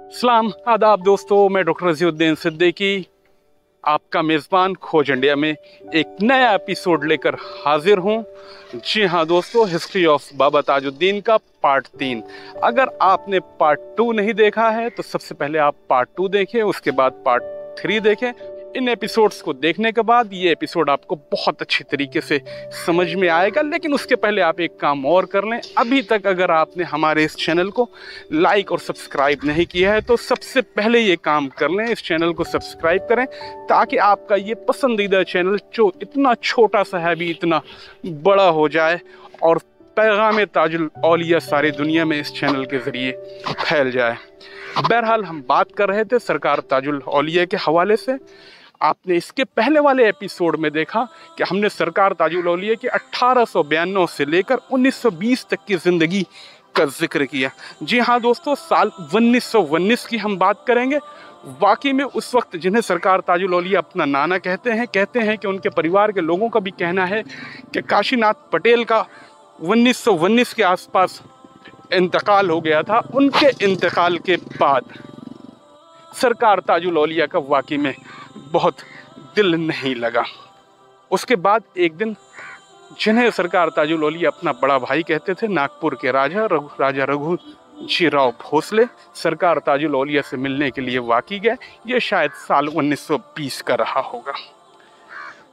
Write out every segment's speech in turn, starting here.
सलाम आदाब दोस्तों, मैं डॉक्टर रज़ीउद्दीन सिद्दीकी आपका मेज़बान खोज इंडिया में एक नया एपिसोड लेकर हाजिर हूँ। जी हाँ दोस्तों, हिस्ट्री ऑफ बाबा ताजुद्दीन का पार्ट 3। अगर आपने पार्ट 2 नहीं देखा है तो सबसे पहले आप पार्ट 2 देखें, उसके बाद पार्ट 3 देखें। इन एपिसोड्स को देखने के बाद ये एपिसोड आपको बहुत अच्छी तरीके से समझ में आएगा। लेकिन उसके पहले आप एक काम और कर लें। अभी तक अगर आपने हमारे इस चैनल को लाइक और सब्सक्राइब नहीं किया है तो सबसे पहले ये काम कर लें, इस चैनल को सब्सक्राइब करें, ताकि आपका ये पसंदीदा चैनल जो इतना छोटा सा है भी इतना बड़ा हो जाए और पैगाम ताजुल औलिया सारी दुनिया में इस चैनल के ज़रिए फैल जाए। बहरहाल हम बात कर रहे थे सरकार ताजुल औलिया के हवाले से। आपने इसके पहले वाले एपिसोड में देखा कि हमने सरकार ताजुल औलिया की 1892 से लेकर 1920 तक की ज़िंदगी का जिक्र किया। जी हाँ दोस्तों, साल 1919 की हम बात करेंगे। वाकई में उस वक्त जिन्हें सरकार ताजुल औलिया अपना नाना कहते हैं कि उनके परिवार के लोगों का भी कहना है कि काशीनाथ पटेल का 1919 के आसपास इंतकाल हो गया था। उनके इंतकाल के बाद सरकार ताजुल औलिया का वाकई में बहुत दिल नहीं लगा। उसके बाद एक दिन जिन्हें सरकार ताजुल औलिया अपना बड़ा भाई कहते थे, नागपुर के राजा रघुजी राव भोसले सरकार ताजुल औलिया से मिलने के लिए वाकई गए। ये शायद साल 1920 का रहा होगा।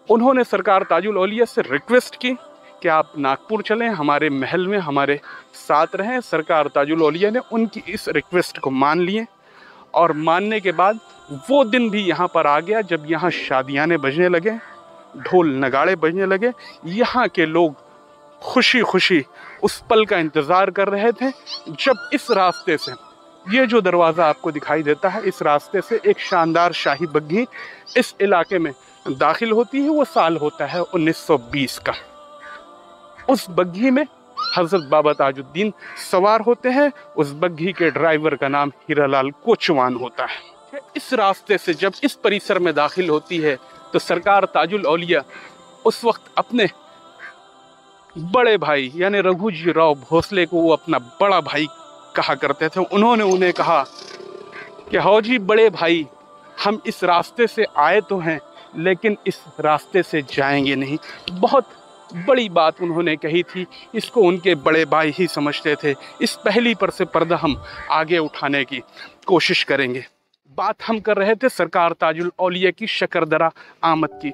उन्होंने सरकार ताजुल औलिया से रिक्वेस्ट की कि आप नागपुर चलें, हमारे महल में हमारे साथ रहें। सरकार ताजुल औलिया ने उनकी इस रिक्वेस्ट को मान लिए और मानने के बाद वो दिन भी यहाँ पर आ गया जब यहाँ शादियाने बजने लगे, ढोल नगाड़े बजने लगे। यहाँ के लोग खुशी खुशी उस पल का इंतज़ार कर रहे थे जब इस रास्ते से, ये जो दरवाज़ा आपको दिखाई देता है, इस रास्ते से एक शानदार शाही बग्घी इस इलाके में दाखिल होती है। वो साल होता है 1920 का। उस बग्घी में हज़रत बाबा ताजुद्दीन सवार होते हैं। उस बग्घी के ड्राइवर का नाम हीरालाल कोचवान होता है। इस रास्ते से जब इस परिसर में दाखिल होती है तो सरकार ताजुल औलिया उस वक्त अपने बड़े भाई यानी रघुजी राव भोसले को वो अपना बड़ा भाई कहा करते थे। उन्होंने उन्हें कहा कि हो जी बड़े भाई, हम इस रास्ते से आए तो हैं लेकिन इस रास्ते से जाएंगे नहीं। बहुत बड़ी बात उन्होंने कही थी। इसको उनके बड़े भाई ही समझते थे। इस पहली पर से पर्दा हम आगे उठाने की कोशिश करेंगे। बात हम कर रहे थे सरकार ताजुल औलिया की शकरदरा आमद की।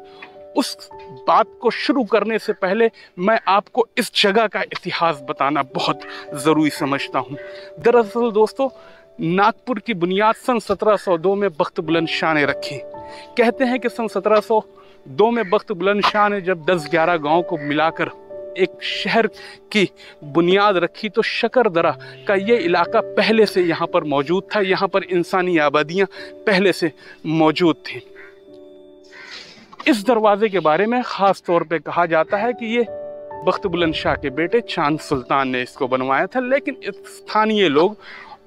उस बात को शुरू करने से पहले मैं आपको इस जगह का इतिहास बताना बहुत ज़रूरी समझता हूँ। दरअसल दोस्तों, नागपुर की बुनियाद सन 1702 में बख्त बुलंद शाह ने रखी। कहते हैं कि सन 1702 में बख्त बुलंद शाह ने जब 10-11 गाँव को मिलाकर एक शहर की बुनियाद रखी तो शकरदरा का ये इलाका पहले से यहाँ पर मौजूद था। यहाँ पर इंसानी आबादियाँ पहले से मौजूद थी। इस दरवाजे के बारे में ख़ास तौर पे कहा जाता है कि ये बख्त बुलंद शाह के बेटे चांद सुल्तान ने इसको बनवाया था। लेकिन स्थानीय लोग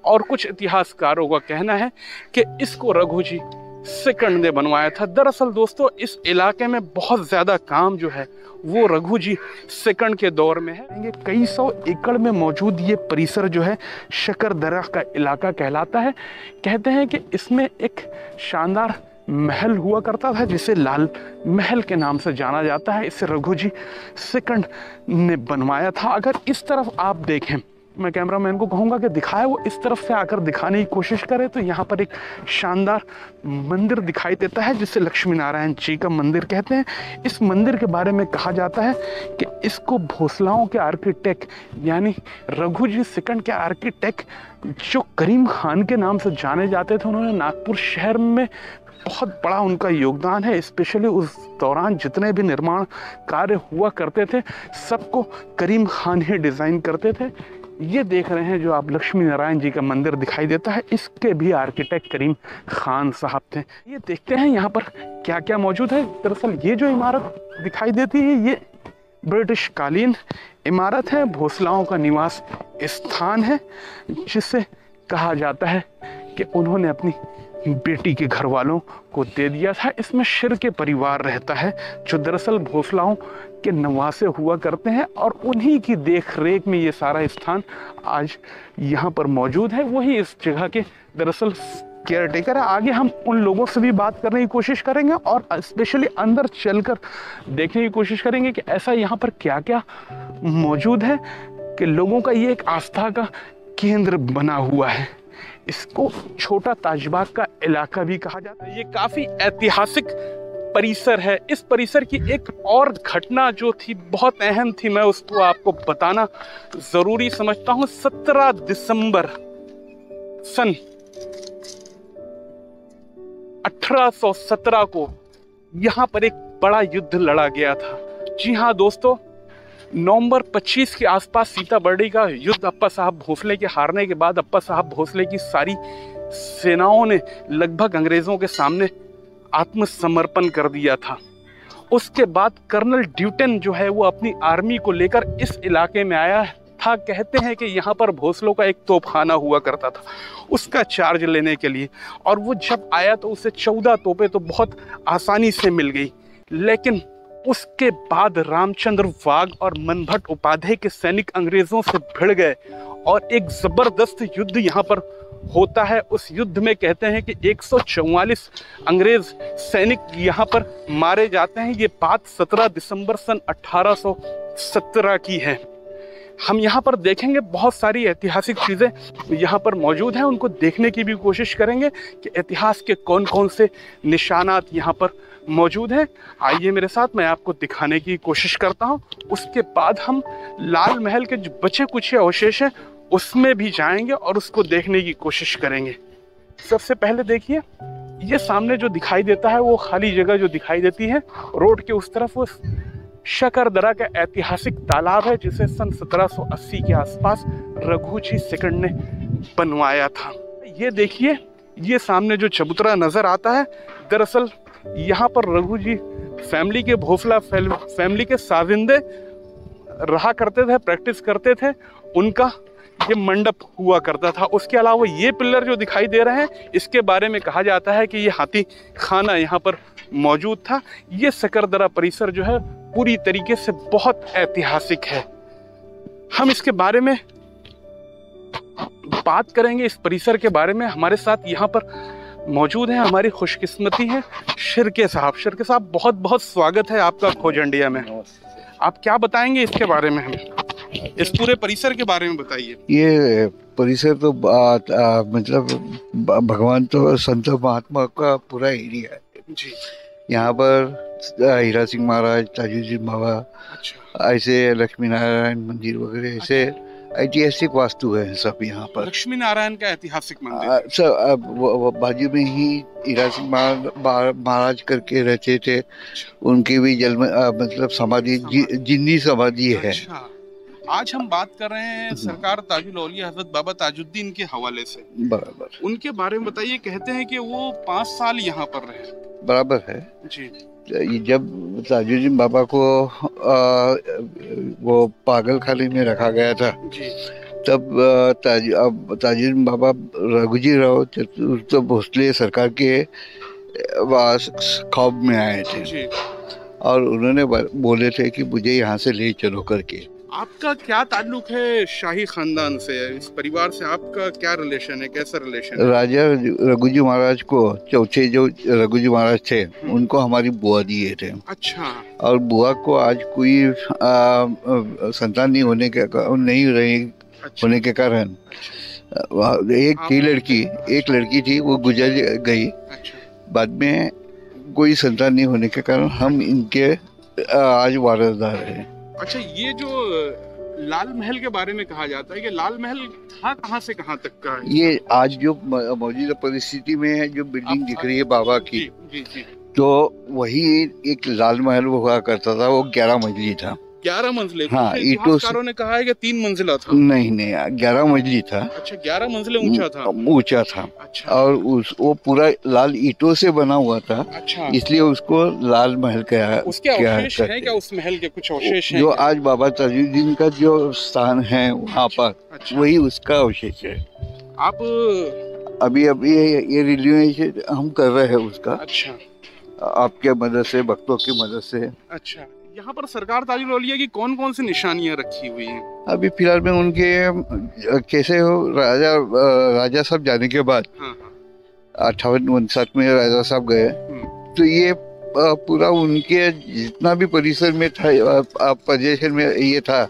और कुछ इतिहासकारों का कहना है कि इसको रघुजी सेकंड ने बनवाया था। दरअसल दोस्तों, इस इलाके में बहुत ज़्यादा काम जो है वो रघुजी सेकंड के दौर में है। कई सौ एकड़ में मौजूद ये परिसर जो है शकरदरा का इलाका कहलाता है। कहते हैं कि इसमें एक शानदार महल हुआ करता था जिसे लाल महल के नाम से जाना जाता है। इसे रघुजी सेकंड ने बनवाया था। अगर इस तरफ आप देखें, मैं कैमरामैन को कहूँगा कि दिखाए, वो इस तरफ से आकर दिखाने की कोशिश करे तो यहाँ पर एक शानदार मंदिर दिखाई देता है जिसे लक्ष्मी नारायण जी का मंदिर कहते हैं। इस मंदिर के बारे में कहा जाता है कि इसको भोसलाओं के आर्किटेक्ट यानी रघुजी सेकंड के आर्किटेक्ट जो करीम खान के नाम से जाने जाते थे, उन्होंने नागपुर शहर में बहुत बड़ा उनका योगदान है। स्पेशली उस दौरान जितने भी निर्माण कार्य हुआ करते थे सबको करीम खान ही डिज़ाइन करते थे। ये देख रहे हैं जो आप लक्ष्मी नारायण जी का मंदिर दिखाई देता है, इसके भी आर्किटेक्ट करीम खान साहब थे। ये देखते हैं यहाँ पर क्या क्या मौजूद है। दरअसल ये जो इमारत दिखाई देती है ये ब्रिटिश कालीन इमारत है, भोसलाओं का निवास स्थान है, जिसे कहा जाता है कि उन्होंने अपनी बेटी के घर वालों को दे दिया था। इसमें शिर के परिवार रहता है जो दरअसल भोसलाओं के नवासे हुआ करते हैं और उन्हीं की देख रेख में ये सारा स्थान आज यहाँ पर मौजूद है। वही इस जगह के दरअसल केयर टेकर है। आगे हम उन लोगों से भी बात करने की कोशिश करेंगे और स्पेशली अंदर चलकर देखने की कोशिश करेंगे कि ऐसा यहाँ पर क्या क्या मौजूद है कि लोगों का ये एक आस्था का केंद्र बना हुआ है। इसको छोटा ताजबाग का इलाका भी कहा जाता है। ये काफी ऐतिहासिक परिसर है। इस परिसर की एक और घटना जो थी बहुत अहम थी, मैं उसको आपको बताना जरूरी समझता हूँ। 17 दिसंबर सन 1817 को यहाँ पर एक बड़ा युद्ध लड़ा गया था। जी हाँ दोस्तों, नवंबर 25 के आसपास सीताबर्डी का युद्ध अप्पा साहब भोसले के हारने के बाद अप्पा साहब भोसले की सारी सेनाओं ने लगभग अंग्रेजों के सामने आत्मसमर्पण कर दिया था। उसके बाद कर्नल ड्यूटन जो है वो अपनी आर्मी को लेकर इस इलाके में आया था। कहते हैं कि यहाँ पर भोसलों का एक तोपखाना हुआ करता था उसका चार्ज लेने के लिए, और वो जब आया तो उसे 14 तोपें तो बहुत आसानी से मिल गई। लेकिन उसके बाद रामचंद्र वाघ और मनभट्ट उपाध्याय के सैनिक अंग्रेजों से भिड़ गए और एक जबरदस्त युद्ध यहाँ पर होता है। उस युद्ध में कहते हैं कि 144 अंग्रेज सैनिक यहाँ पर मारे जाते हैं। ये बात 17 दिसंबर सन 1817 की है। हम यहाँ पर देखेंगे बहुत सारी ऐतिहासिक चीज़ें यहाँ पर मौजूद हैं, उनको देखने की भी कोशिश करेंगे कि इतिहास के कौन कौन से निशानात यहाँ पर मौजूद हैं। आइए मेरे साथ, मैं आपको दिखाने की कोशिश करता हूँ। उसके बाद हम लाल महल के जो बचे कुछ अवशेष हैं उसमें भी जाएंगे और उसको देखने की कोशिश करेंगे। सबसे पहले देखिए, ये सामने जो दिखाई देता है वो खाली जगह जो दिखाई देती है रोड के उस तरफ, वो शकरदरा का ऐतिहासिक तालाब है जिसे सन 1780 के आसपास रघुजी सेकंड ने बनवाया था। ये देखिए, ये सामने जो चबूतरा नजर आता है, दरअसल यहाँ पर रघुजी फैमिली के भोसला फैमिली के साजिंदे रहा करते थे, प्रैक्टिस करते थे, उनका ये मंडप हुआ करता था। उसके अलावा ये पिलर जो दिखाई दे रहे हैं, इसके बारे में कहा जाता है कि ये हाथी खाना यहाँ पर मौजूद था। ये सकरदरा परिसर जो है पूरी तरीके से बहुत ऐतिहासिक है। हम इसके बारे में बात करेंगे, इस परिसर के बारे में। हमारे साथ यहाँ पर मौजूद है, हमारी खुशकिस्मती है शिरके साहब। शिरके साहब, बहुत बहुत स्वागत है आपका खोज इंडिया में। आप क्या बताएंगे इसके बारे में हमें, इस पूरे परिसर के बारे में बताइए। ये परिसर तो मतलब भगवान तो संत महात्मा का पूरा एरिया है जी। यहाँ पर हीरा सिंह महाराज, ताजुद्दीन बाबा, अच्छा, ऐसे लक्ष्मी नारायण मंदिर वगैरह ऐसे ऐतिहासिक वास्तु है सब यहाँ पर। लक्ष्मी नारायण का ऐतिहासिक मंदिर सब बाजू में ही हीरा सिंह महाराज करके रहते थे, उनकी भी जन्म मतलब समाधि जिंदी समाधि है। अच्छा, आज हम बात कर रहे हैं सरकार ताजुल औलिया हजरत बाबा ताजुद्दीन के हवाले से। बराबर, उनके बारे में बताइए। कहते हैं कि वो 5 साल यहाँ पर रहे। बराबर है जी। जब ताजुद्दीन बाबा को वो पागल खाने में रखा गया था जी, तब ताजुद्दीन बाबा रघुजी राव चतुर्थ भोसले सरकार के ख्वाब में आए थे जी, और उन्होंने बोले थे कि मुझे यहाँ से ले चलो करके। आपका क्या ताल्लुक है शाही खानदान से, इस परिवार से आपका क्या रिलेशन है, कैसा रिलेशन है? राजा रघुजी महाराज को, चौथे जो रघुजी महाराज थे, उनको हमारी बुआ दिए थे। अच्छा। और बुआ को आज कोई संतान नहीं होने के नहीं रही। अच्छा। होने के कारण एक लड़की थी, वो गुजर गई। अच्छा। बाद में कोई संतान नहीं होने के कारण हम इनके आज वारसदार हैं। अच्छा, ये जो लाल महल के बारे में कहा जाता है कि लाल महल था कहाँ से कहाँ तक का है? ये आज जो मौजूदा परिस्थिति में है, जो बिल्डिंग दिख रही है बाबा की, जी, तो वही एक लाल महल हुआ करता था। वो 11 मंजिली था। 11 मंजिले? हाँ, इतिहासकारों ने कहा है कि 3 मंजिला था। नहीं, 11 मंजिली था। अच्छा, 11 मंजिले ऊंचा था। ऊंचा था। अच्छा। और वो पूरा लाल ईंटों से बना हुआ था। अच्छा। इसलिए उसको लाल महल कहा। उसके अवशेष हैं क्या? उस महल के कुछ अवशेष हैं जो आज बाबा ताजुद्दीन का जो स्थान है वहाँ पर? अच्छा। वही उसका अवशेष है। आप अभी अभी ये रिन्यूएशन हम कर रहे हैं उसका, अच्छा आपके मदद से, भक्तों की मदद से। अच्छा। यहाँ पर सरकार ताजुल औलिया की कौन कौन सी निशानियां रखी हुई हैं? अभी फिलहाल में उनके कैसे हो, राजा साहब जाने के बाद, हाँ 58-59 में राजा साहब गए, तो ये पूरा उनके जितना भी परिसर में था, पोजीशन में ये था,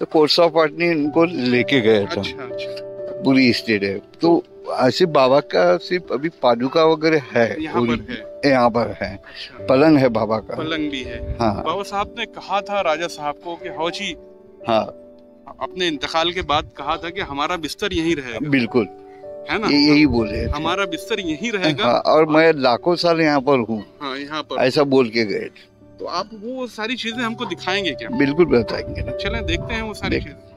तो कोर्ट्स ऑफ पार्टी इनको लेके गया था। अच्छा अच्छा। पूरी स्टेट है, तो ऐसे बाबा का सिर्फ अभी पादुका वगैरह है, यहाँ पर है। अच्छा। पलंग है बाबा का, पलंग भी है। हाँ। बाबा साहब ने कहा था राजा साहब को कि हाउ जी, हाँ, अपने इंतकाल के बाद कहा था कि हमारा बिस्तर यहीं रहेगा। बिल्कुल, है ना, यही बोले हमारा बिस्तर यहीं रहेगा। हाँ, और मैं लाखों साल यहाँ पर हूँ, हाँ, यहाँ पर ऐसा बोल के गए। तो आप वो सारी चीजें हमको दिखाएंगे क्या? बिल्कुल बताएंगे ना। चलें देखते हैं वो सारी चीजें।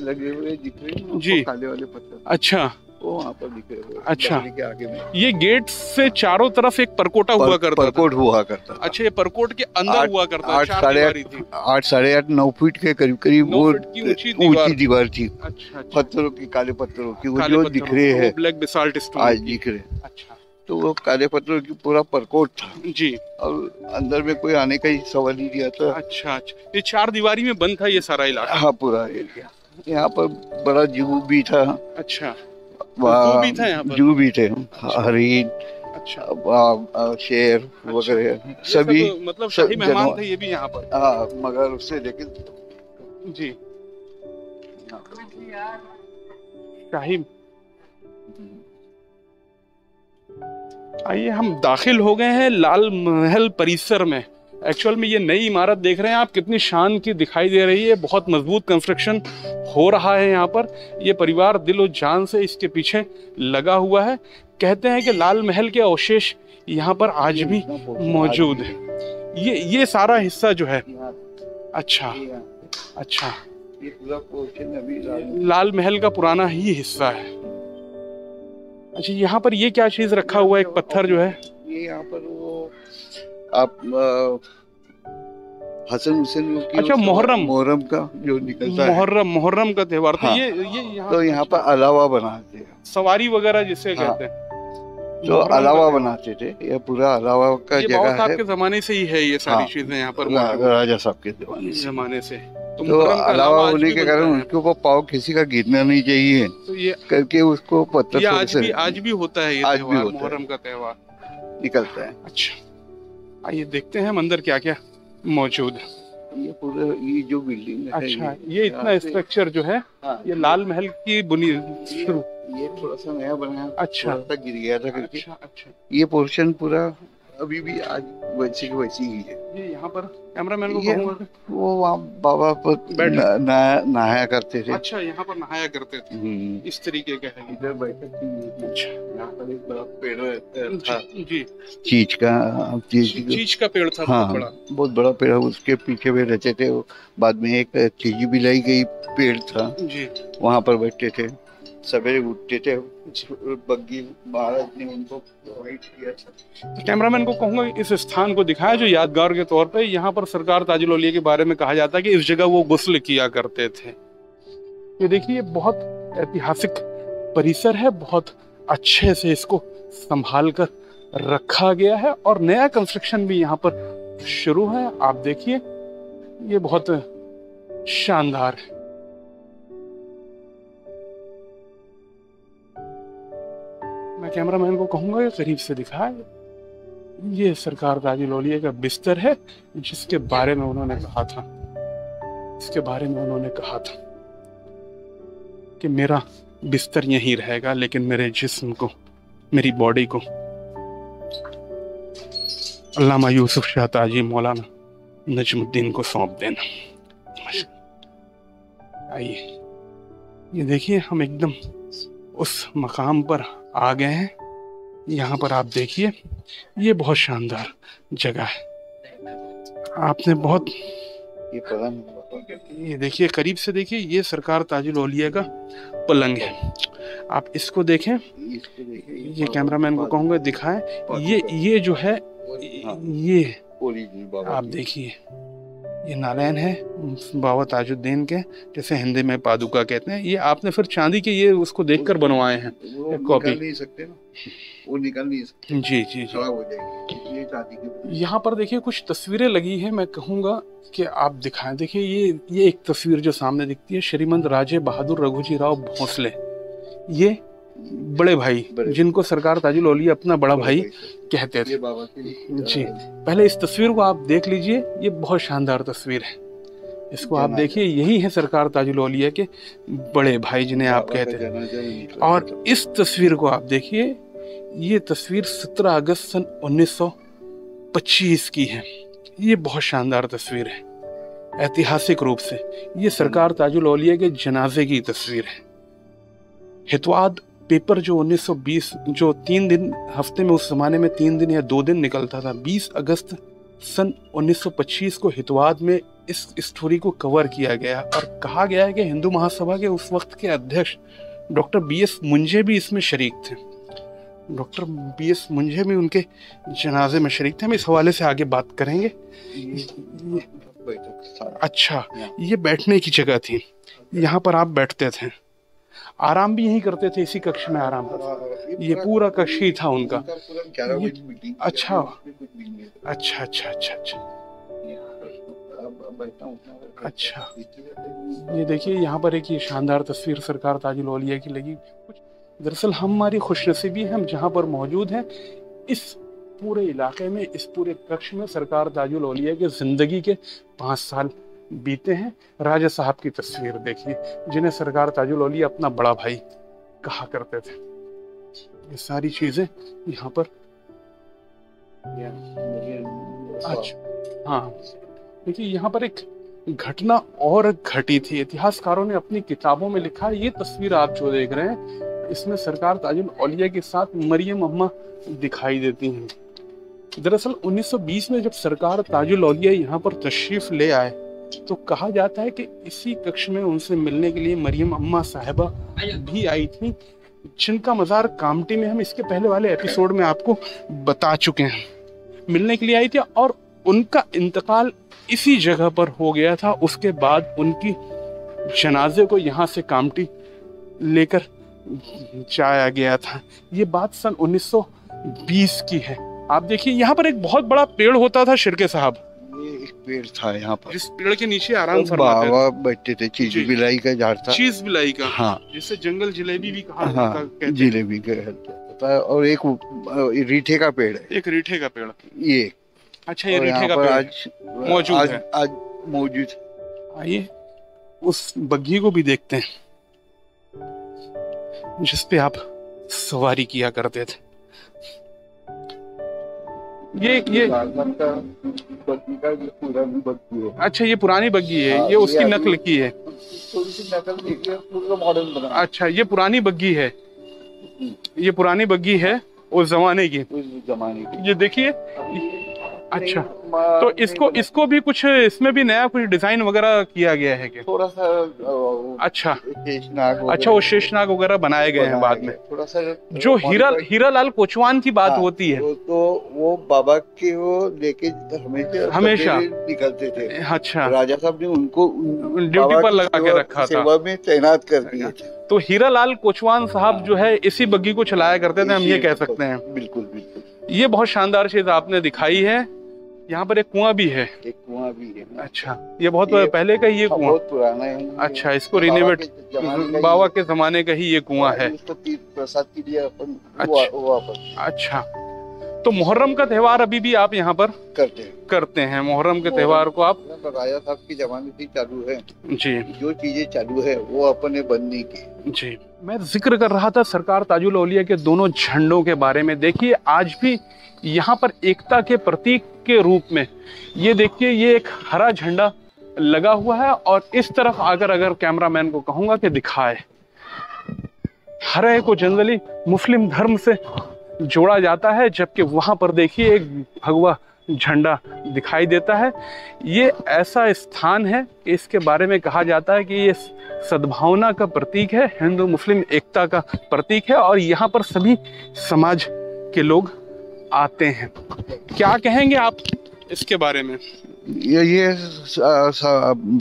लगे हुए दिख रहे हैं जी, काले वाले पत्थर, अच्छा वो वहाँ पर दिख रहे हैं। अच्छा, के आगे में ये गेट से चारों तरफ एक परकोटा हुआ करता था। परकोट हुआ करता था। अच्छा, ये परकोट के अंदर हुआ करता था। 8 साढ़े 8 9 फीट के करीब करीब 9 वो फीट की ऊंची दीवार थी। अच्छा, पत्थरों की, काले पत्थरों की, वो जो दिख रहे हैं ब्लैक बेसाल्ट स्टोन आज दिख रहे। अच्छा, तो वो काले पत्थरों की पूरा परकोट था जी, और अंदर में कोई आने का ही सवाल नहीं दिया था। अच्छा अच्छा। ये 4 दीवारी में बंद था ये सारा इलाका? हाँ, पूरा एरिया। यहाँ पर बड़ा जू भी था। अच्छा, जू भी था यहाँ पर? जू भी थे, हरिन, अच्छा, शेर वगैरह सभी, मतलब शाही मेहमान थे ये भी यहाँ पर? हाँ, मगर उससे लेकिन जी, शाही। आइए, हम दाखिल हो गए हैं लाल महल परिसर में। एक्चुअल में ये नई इमारत देख रहे हैं आप, कितनी शान की दिखाई दे रही है। बहुत मजबूत कंस्ट्रक्शन हो रहा है यहाँ पर। ये परिवार दिलो जान से इसके पीछे लगा हुआ है। कहते हैं कि लाल महल के अवशेष यहाँ पर आज भी मौजूद है। ये सारा हिस्सा जो है, अच्छा अच्छा, ये पूरा पोर्शन अभी लाल महल का पुराना ही हिस्सा है। अच्छा, यहाँ पर ये क्या चीज रखा हुआ है? एक पत्थर जो है ये यहाँ पर, वो आप हसन हुसैन की, अच्छा, मुहर्रम का जो निकलता है, मुहर्रम का त्योहार। हाँ, तो यहाँ पर अलावा बनाते हैं, सवारी वगैरह जिसे कहते हैं, तो अलावा बनाते थे। ये पूरा अलावा का जगह है। के जमाने से ही है ये सारी चीजें यहाँ पर, राजा साहब के जमाने से। तो अलावा होने के कारण उसके ऊपर पाँव किसी का गिरना नहीं चाहिए, तो ये करके उसको पत्थर आज भी होता है, ये मुहर्रम का त्योहार निकलता है। अच्छा, आइए देखते हैं अंदर क्या क्या मौजूद है। ये पूरा, ये जो बिल्डिंग है, अच्छा, ये इतना स्ट्रक्चर जो है, ये लाल महल की बुनियाद, ये थोड़ा सा नया बनाया, अच्छा, गिर गया था करके। अच्छा, ये पोर्शन पूरा अभी भी आज वैसी की वैसी ही है। ये यहाँ पर कैमरामैन को कहूँगा, वो वहाँ बाबा पर नहाया करते थे। अच्छा, यहाँ पर नहाया करते थे, इस तरीके का है। इधर बैठक थी। अच्छा, यहाँ पर एक बड़ा पेड़ था जी, चीज का पेड़ था। हाँ, बहुत बड़ा पेड़, उसके पीछे भी रहते थे। बाद में एक चीज भी लाई गई पेड़ था जी, वहाँ पर बैठते थे, सवेरे उठते थे। बग्गी महाराज ने उनको प्रोवाइड किया था। कैमरामैन को कहूंगा इस स्थान को दिखाया जो यादगार के तौर पे। यहाँ पर सरकार ताजुल औलिया के बारे में कहा जाता है कि इस जगह वो गुस्ल किया करते थे। ये देखिए, बहुत ऐतिहासिक परिसर है, बहुत अच्छे से इसको संभाल कर रखा गया है और नया कंस्ट्रक्शन भी यहाँ पर शुरू है। आप देखिए, ये बहुत शानदार है। मैं कैमरामैन को कहूंगा करीब से दिखाए। ये सरकार ताजुल औलिया का बिस्तर है, जिसके बारे में उन्होंने कहा था, कि मेरा बिस्तर यहीं रहेगा, लेकिन मेरे जिस्म को, मेरी बॉडी को अल्लामा यूसुफ शाह ताजी मौलाना नजमुद्दीन को सौंप देना। आइए, ये देखिए, हम एकदम उस मकाम पर आ गए हैं। यहाँ पर आप देखिए, ये बहुत शानदार जगह है। आपने बहुत, ये देखिए, करीब से देखिए, ये सरकार ताजुल औलिया का पलंग है। आप इसको देखें, ये कैमरामैन को कहूँगा दिखाएं। ये जो है, ये आप देखिए, ये नारायण है बाबा ताजुद्दीन के, जैसे हिंदी में पादुका कहते हैं। ये आपने फिर चांदी के ये उसको देखकर बनवाए हैं कॉपी? नहीं सकते ना, वो निकल नहीं सकते। जी जी जी, खराब हो जाएगी ये चांदी के। यहाँ पर देखिए कुछ तस्वीरें लगी हैं, मैं कहूँगा कि आप दिखाएं। देखिए ये एक तस्वीर जो सामने दिखती है, श्रीमंत राजे बहादुर रघुजी राव भोसले, ये बड़े भाई जिनको सरकार ताजुल औलिया अपना बड़ा भाई कहते थे जी। पहले इस तस्वीर को आप देख लीजिए, ये बहुत शानदार तस्वीर है, इसको आप देखिए। यही है सरकार ताजुल औलिया के बड़े भाई जिन्हें आप कहते हैं। और इस तस्वीर को आप देखिए, ये तस्वीर 17 अगस्त सन 1925 की है। ये बहुत शानदार तस्वीर है, ऐतिहासिक रूप से ये सरकार ताजुल औलिया के जनाजे की तस्वीर है। हितवाद पेपर जो 1920 जो 3 दिन हफ्ते में, उस जमाने में 3 दिन या 2 दिन निकलता था, 20 अगस्त सन 1925 को हितवाद में इस स्टोरी को कवर किया गया और कहा गया है कि हिंदू महासभा के उस वक्त के अध्यक्ष डॉक्टर BS मुंजे भी इसमें शरीक थे। डॉक्टर BS मुंजे भी उनके जनाजे में शरीक थे। हम इस हवाले से आगे बात करेंगे। अच्छा, ये बैठने की जगह थी, यहाँ पर आप बैठते थे, आराम भी यही करते थे, इसी कक्ष में आराम करते। ये पूरा कक्ष ही था उनका। अच्छा अच्छा अच्छा अच्छा अच्छा अच्छा, ये देखिए यहाँ पर एक ये शानदार तस्वीर सरकार ताजुल औलिया की लगी। दरअसल हमारी खुशनसीबी है, हम जहाँ पर मौजूद हैं इस पूरे इलाके में, इस पूरे कक्ष में सरकार ताजुल औलिया के जिंदगी के 5 साल बीते हैं। राजा साहब की तस्वीर देखिए, जिन्हें सरकार ताजुल औलिया अपना बड़ा भाई कहा करते थे। ये सारी चीजें यहाँ पर। अच्छा हाँ, देखिए यहाँ पर एक घटना और घटी थी। इतिहासकारों ने अपनी किताबों में लिखा है, ये तस्वीर आप जो देख रहे हैं, इसमें सरकार ताजुल औलिया के साथ मरियम अम्मा दिखाई देती हैं। दरअसल 1920 में जब सरकार ताजुल औलिया यहाँ पर तशरीफ ले आए तो कहा जाता है कि इसी कक्ष में उनसे मिलने के लिए मरियम अम्मा साहिबा भी आई थी, जिनका मज़ार कामटी में हम इसके पहले वाले एपिसोड में आपको बता चुके हैं। मिलने के लिए आई थी और उनका इंतकाल इसी जगह पर हो गया था। उसके बाद उनकी जनाजे को यहाँ से कामटी लेकर जाया गया था। ये बात सन 1920 की है। आप देखिए यहाँ पर एक बहुत बड़ा पेड़ होता था शिरके साहब, ये एक पेड़ था यहाँ पर, इस पेड़ के नीचे आराम फरमाते बाबा बैठते थे। चीज बिलाई का झाड़ था, चीज बिलाई का, हाँ, जिसे जंगल जलेबी भी कहा कहते हैं। जलेबी कहता है। और एक रीठे का पेड़ है, एक रीठे का पेड़ ये। अच्छा, ये रीठे का पेड़ आज मौजूद है, आज मौजूद। आइए उस बग्घी को भी देखते हैं जिसपे आप सवारी किया करते थे। ये अच्छा, ये पुरानी बग्घी है। ये उसकी नकल की है, थोड़ी सी नकल देखिए, पूरा मॉडल बना। अच्छा, ये पुरानी बग्घी है, ये पुरानी बग्घी है उस जमाने की। ये देखिए। अच्छा, तो इसको भी कुछ, इसमें भी नया कुछ डिजाइन वगैरह किया गया है क्या? थोड़ा सा। अच्छा अच्छा, वो शेषनाग वगैरह बनाए गए हैं बाद में। थोड़ा सा जो हीरालाल कोचवान की बात होती है, तो वो बाबा के वो लेके हमेशा निकलते थे। अच्छा, राजा साहब ने उनको ड्यूटी पर लगा के रखा था, सेवा में तैनात कर दिया। तो हीरालाल कोचवान साहब जो है इसी बग्घी को चलाया करते थे, हम ये कह सकते हैं। बिल्कुल बिल्कुल। ये बहुत शानदार चीज आपने दिखाई है। यहाँ पर एक कुआं भी है, एक कुआं भी है। अच्छा, ये बहुत पहले का ये कुआं, बहुत पुराना है। अच्छा, इसको रिनोवेट, बाबा के जमाने का ही ये कुआं है। प्रसाद के लिए अपन। अच्छा, तो मुहर्रम का त्योहार अभी भी आप यहाँ पर करते हैं। मुहर्रम के त्योहार को आप, राजा साहब के जमाने से चालू है जी, जो चीजें चालू है वो अपने बंद नहीं की जी। मैं जिक्र कर रहा था सरकार ताजुल औलिया के दोनों झंडों के बारे में। देखिए आज भी यहाँ पर एकता के प्रतीक के रूप में ये देखिए, ये एक हरा झंडा लगा हुआ है और इस तरफ आकर अगर कैमरामैन को कहूंगा कि दिखाए, हरे को जनरली मुस्लिम धर्म से जोड़ा जाता है, जबकि वहां पर देखिए एक भगवा झंडा दिखाई देता है। ये ऐसा स्थान है कि इसके बारे में कहा जाता है कि ये सद्भावना का प्रतीक है, हिंदू मुस्लिम एकता का प्रतीक है और यहाँ पर सभी समाज के लोग आते हैं। क्या कहेंगे आप इसके बारे में? ये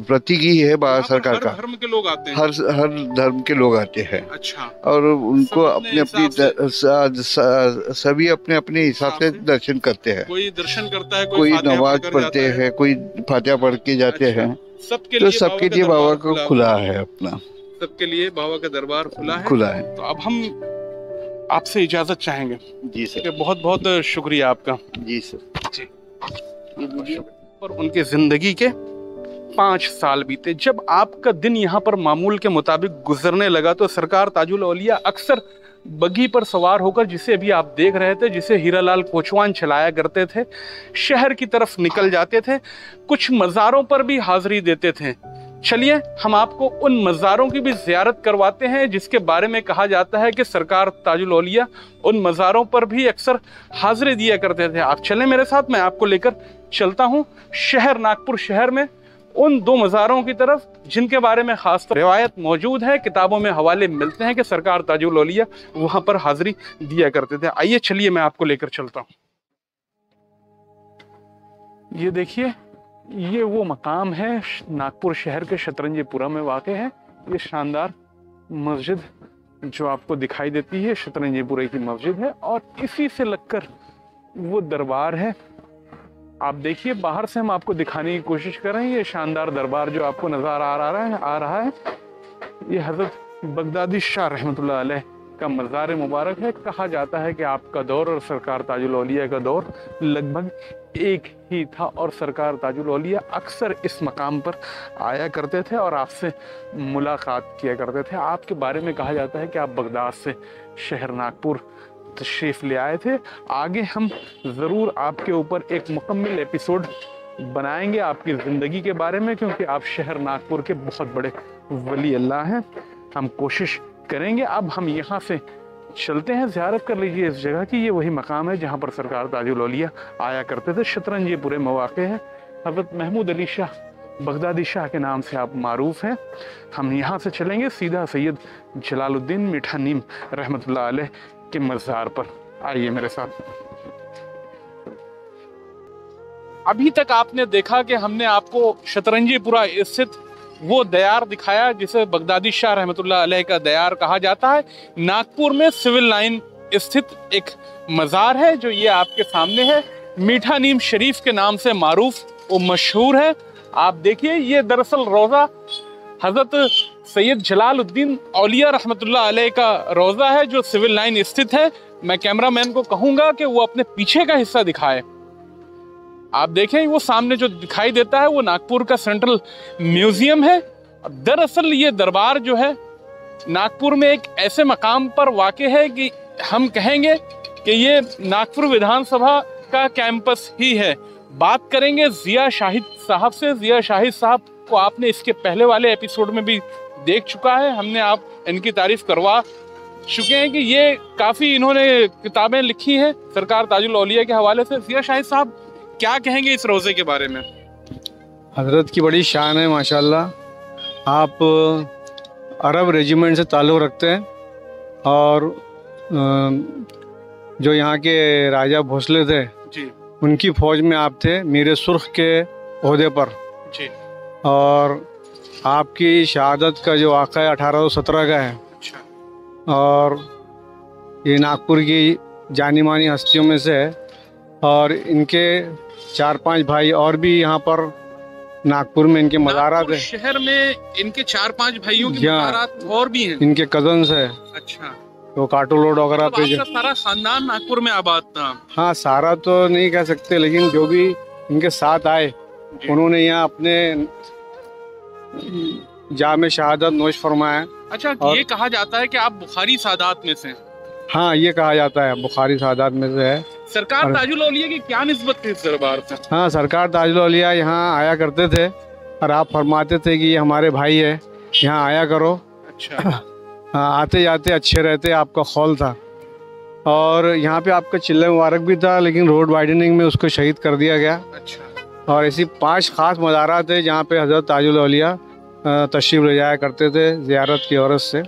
प्रतीक ही है भारत सरकार का। हर धर्म के लोग आते हैं? हर धर्म के लोग आते हैं। अच्छा। और उनको अपने सभी अपने अपने हिसाब से दर्शन करते हैं। कोई दर्शन करता है, कोई नमाज पढ़ते हैं, कोई फातिहा पढ़ के जाते हैं। तो सबके लिए बाबा को खुला है अपना, सबके लिए बाबा का दरबार खुला है। तो अब हम आपसे इजाजत चाहेंगे। जी सर, बहुत बहुत शुक्रिया आपका। जी सर। जी। और उनके जिंदगी के 5 साल बीते। जब आपका दिन यहाँ पर मामूल के मुताबिक गुजरने लगा तो सरकार ताजुल औलिया अक्सर बग्घी पर सवार होकर, जिसे अभी आप देख रहे थे, जिसे हीरालाल कोचवान चलाया करते थे, शहर की तरफ निकल जाते थे। कुछ मज़ारों पर भी हाजिरी देते थे। चलिए हम आपको उन मज़ारों की भी ज़ियारत करवाते हैं जिसके बारे में कहा जाता है कि सरकार ताजुल औलिया उन मज़ारों पर भी अक्सर हाजिरी दिया करते थे। आप चलें मेरे साथ, मैं आपको लेकर चलता हूँ शहर नागपुर शहर में उन 2 मज़ारों की तरफ जिनके बारे में खास रिवायत मौजूद है, किताबों में हवाले मिलते हैं कि सरकार ताजुल औलिया वहाँ पर हाजिरी दिया करते थे। आइए चलिए मैं आपको लेकर चलता हूँ। ये देखिए, ये वो मकाम है नागपुर शहर के शतरंजीपुरा में वाक़ है। ये शानदार मस्जिद जो आपको दिखाई देती है शतरंजीपुरा की मस्जिद है, और इसी से लगकर वो दरबार है। आप देखिए, बाहर से हम आपको दिखाने की कोशिश कर रहे हैं। ये शानदार दरबार जो आपको नज़र आ रहा है, ये हज़रत बगदादी शाह रहमतुल्लाह अलैह का मज़ार मुबारक है। कहा जाता है कि आपका दौर और सरकार ताजुल औलिया का दौर लगभग एक ही था, और सरकार ताजुल औलिया अक्सर इस मकाम पर आया करते थे और आपसे मुलाकात किया करते थे। आपके बारे में कहा जाता है कि आप बगदाद से शहर नागपुर तशरीफ़ ले आए थे। आगे हम ज़रूर आपके ऊपर एक मुकम्मल एपिसोड बनाएंगे आपकी ज़िंदगी के बारे में, क्योंकि आप शहर नागपुर के बहुत बड़े वली अल्लाह हैं। हम कोशिश करेंगे। अब हम यहाँ से चलते हैं, ज़ियारत कर लीजिए इस जगह की। ये वही मकाम है जहाँ पर सरकार ताजुल औलिया आया करते थे। शतरंजीपुरे में वाक़ है। हज़रत महमूद अली शाह बगदादी शाह के नाम से आप मारूफ हैं। हम यहाँ से चलेंगे सीधा सैयद जलालुद्दीन मीठा नीम रहमतुल्लाह अलैह के मज़ार पर। आइए मेरे साथ। अभी तक आपने देखा कि हमने आपको शतरंजीपुरा स्थित वो दयार दिखाया जिसे बगदादी शाह रहमतुल्लाह अलैह का दयार कहा जाता है। नागपुर में सिविल लाइन स्थित एक मज़ार है जो ये आपके सामने है। मीठा नीम शरीफ के नाम से मारूफ और मशहूर है। आप देखिए, ये दरअसल रोज़ा हज़रत सैयद जलालुद्दीन औलिया रहमतुल्लाह अलैह का रोज़ा है जो सिविल लाइन स्थित है। मैं कैमरामैन को कहूँगा कि वो अपने पीछे का हिस्सा दिखाए। आप देखें, वो सामने जो दिखाई देता है वो नागपुर का सेंट्रल म्यूजियम है। दरअसल ये दरबार जो है नागपुर में एक ऐसे मकाम पर वाक़ है कि हम कहेंगे कि ये नागपुर विधानसभा का कैंपस ही है। बात करेंगे ज़िया शाहिद साहब से। ज़िया शाहिद साहब को आपने इसके पहले वाले एपिसोड में भी देख चुका है। हमने आप इनकी तारीफ करवा चुके हैं कि ये काफ़ी इन्होंने किताबें लिखी हैं सरकार ताजुल औलिया के हवाले से। ज़िया शाहिद साहब, क्या कहेंगे इस रोज़े के बारे में? हज़रत की बड़ी शान है माशाल्लाह। आप अरब रेजिमेंट से ताल्लुक़ रखते हैं और जो यहाँ के राजा भोसले थे जी, उनकी फ़ौज में आप थे, मीर सुर्ख के ओहदे पर जी। और आपकी शहादत का जो वाक़ा है 1817 का है। अच्छा। और ये नागपुर की जानी मानी हस्तियों में से है। और इनके 4-5 भाई और भी यहाँ पर नागपुर में इनके मज़ारात है। शहर में इनके 4-5 भाइयों के मज़ारात और भी हैं। इनके कज़न्स है। अच्छा। तो काटो रोड वगैरह पे सारा खानदान नागपुर में आबाद था? हाँ, सारा तो नहीं कह सकते, लेकिन जो भी इनके साथ आए उन्होंने यहाँ अपने जामे शहादत नोश फरमाया। अच्छा, ये कहा जाता है कि आप बुखारी सादात में से? हाँ, ये कहा जाता है बुखारी सादात में से है। सरकार ताजुल औलिया की क्या निस्बत थी इस दरबार से? हाँ, सरकार ताजुल औलिया यहाँ आया करते थे और आप फरमाते थे कि ये हमारे भाई है, यहाँ आया करो। अच्छा। हाँ, आते जाते अच्छे रहते, आपका खौल था। और यहाँ पे आपका चिल्ला मुबारक भी था, लेकिन रोड वाइडनिंग में उसको शहीद कर दिया गया। अच्छा। और ऐसी 5 ख़ास मज़ारात थे जहाँ पे हज़रत ताजुल औलिया तशरीफ़ ले जाया करते थे ज़ियारत की औरत से।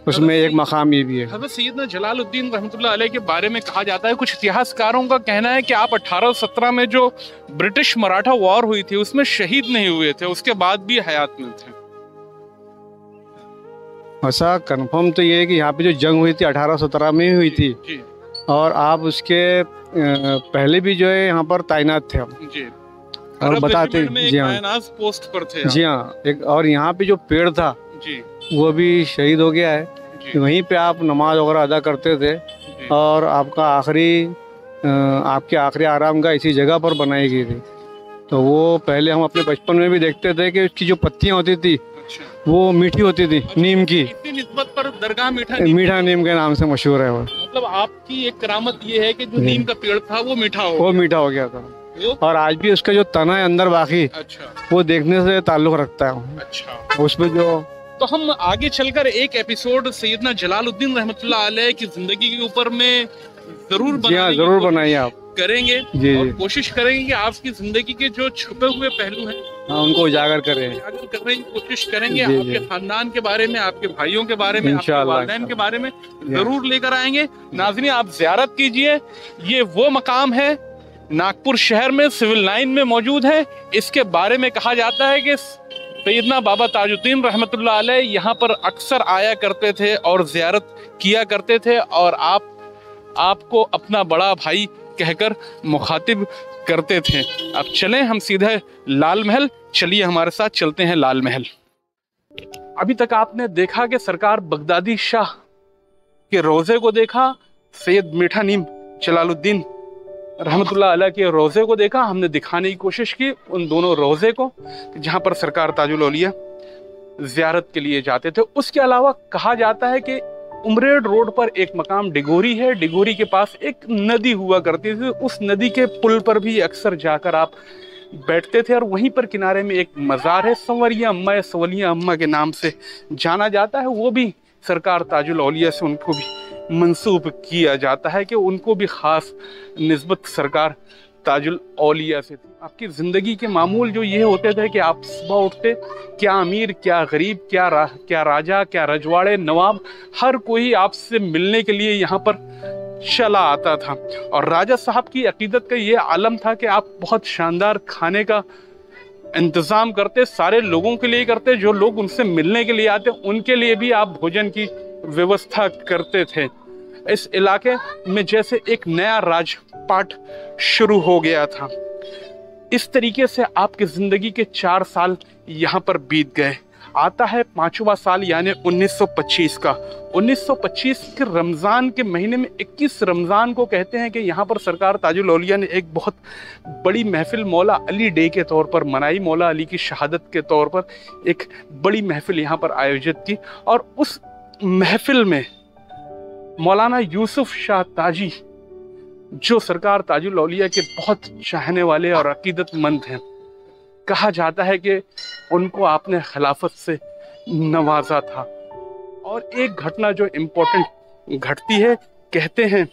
उसमें एक मकाम ये भी है। हज़रत सैयदना जलालुद्दीन रहमतुल्लाह अलैह के बारे में कहा जाता है, कुछ इतिहासकारों का कहना है कि आप 1817 में जो ब्रिटिश मराठा वॉर हुई थी उसमें शहीद नहीं हुए थे, उसके बाद भी हयात में थे। ऐसा कंफर्म तो ये है कि यहाँ पे जो जंग हुई थी 1817 में ही हुई थी जी। और आप उसके पहले भी जो है यहाँ पर तैनात थे हम जी। और बताते जी हाँ पोस्ट पर थे जी हाँ। एक और यहाँ पे जो पेड़ था जी वो भी शहीद हो गया है, वहीं पे आप नमाज वगैरह अदा करते थे और आपका आपके आखिरी आराम का इसी जगह पर बनाई गई थी। तो वो पहले हम अपने बचपन में भी देखते थे कि उसकी जो पत्तियां होती थी वो मीठी होती थी, नीम की निस्बत पर दरगाह मीठा नीम के नाम से मशहूर है वो। मतलब आपकी एक करामत ये है कि जो नीम का पेड़ था वो मीठा हो गया था और आज भी उसका जो तना है अंदर बाकी वो देखने से ताल्लुक रखता है। अच्छा, उसमें जो तो हम आगे चलकर एक एपिसोड सैयदना जलालुद्दीन रहमतुल्लाह अलैह की जिंदगी के ऊपर में जरूर बनाइए आप करेंगे जी, और कोशिश करेंगे कि आपकी जिंदगी के जो छुपे हुए पहलू हैं उनको उजागर करने की कोशिश करेंगे। आपके खानदान के बारे में, आपके भाइयों के बारे में, आपके वालिदैन के बारे में जरूर लेकर आएंगे। नाज़रीन, आप ज़ियारत कीजिए, ये वो मकाम है नागपुर शहर में सिविल लाइन में मौजूद है। इसके बारे में कहा जाता है कि सैयदना बाबा ताजुद्दीन रहमतुल्लाह अलैह यहाँ पर अक्सर आया करते थे और ज़ियारत किया करते थे और आपको अपना बड़ा भाई कहकर मुखातिब करते थे। अब चलें हम सीधे लाल महल, चलिए हमारे साथ चलते हैं लाल महल। अभी तक आपने देखा कि सरकार बगदादी शाह के रोज़े को देखा, सैयद मीठा नीम जलालुद्दीन रहमतुल्लाह अलैह के रोज़े को देखा। हमने दिखाने की कोशिश की उन दोनों रोज़े को जहाँ पर सरकार ताजुल औलिया ज़ियारत के लिए जाते थे। उसके अलावा कहा जाता है कि उमरेड रोड पर एक मकाम डिगोरी है, डिगोरी के पास एक नदी हुआ करती थी, उस नदी के पुल पर भी अक्सर जाकर आप बैठते थे और वहीं पर किनारे में एक मज़ार है, सवलिया अम्मा के नाम से जाना जाता है। वो भी सरकार ताजुल औलिया से उनको भी मंसूब किया जाता है कि उनको भी ख़ास निस्बत सरकार ताजुल औलिया से थी। आपकी ज़िंदगी के मामूल जो ये होते थे कि आप सुबह उठते, क्या अमीर, क्या गरीब, क्या राजा, क्या रजवाड़े, नवाब, हर कोई आपसे मिलने के लिए यहाँ पर चला आता था। और राजा साहब की अकीदत का ये आलम था कि आप बहुत शानदार खाने का इंतज़ाम करते, सारे लोगों के लिए करते, जो लोग उनसे मिलने के लिए आते उनके लिए भी आप भोजन की व्यवस्था करते थे। इस इलाके में जैसे एक नया राजपाट शुरू हो गया था। इस तरीके से आपकी ज़िंदगी के 4 साल यहाँ पर बीत गए। आता है 5वां साल यानी 1925 का। 1925 के रमज़ान के महीने में 21 रमज़ान को कहते हैं कि यहाँ पर सरकार ताजुल औलिया ने एक बहुत बड़ी महफिल मौला अली डे के तौर पर मनाई। मौला अली की शहादत के तौर पर एक बड़ी महफिल यहाँ पर आयोजित की और उस महफिल में मौलाना यूसुफ शाह ताजी, जो सरकार ताजुल औलिया के बहुत चाहने वाले और अकीदतमंद हैं, कहा जाता है कि उनको आपने खिलाफत से नवाजा था। और एक घटना जो इम्पोर्टेंट घटती है, कहते हैं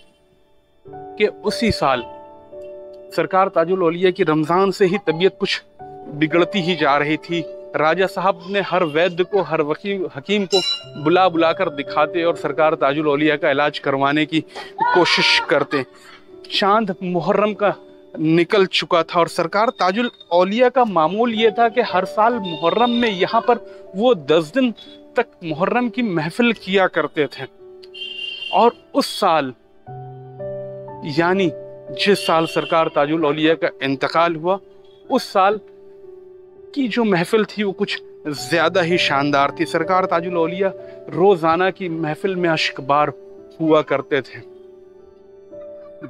कि उसी साल सरकार ताजुल औलिया की रमज़ान से ही तबीयत कुछ बिगड़ती ही जा रही थी। राजा साहब ने हर वैद्य को, हर हकीम को बुला कर दिखाते और सरकार ताजुल औलिया का इलाज करवाने की कोशिश करते। चांद मुहर्रम का निकल चुका था और सरकार ताजुल औलिया का मामूल ये था कि हर साल मुहर्रम में यहाँ पर वो 10 दिन तक मुहर्रम की महफिल किया करते थे। और उस साल यानी जिस साल सरकार ताजुल औलिया का इंतकाल हुआ, उस साल की जो महफिल थी वो कुछ ज़्यादा ही शानदार थी। सरकार ताजुल औलिया रोज़ाना की महफिल में अश्कबार हुआ करते थे।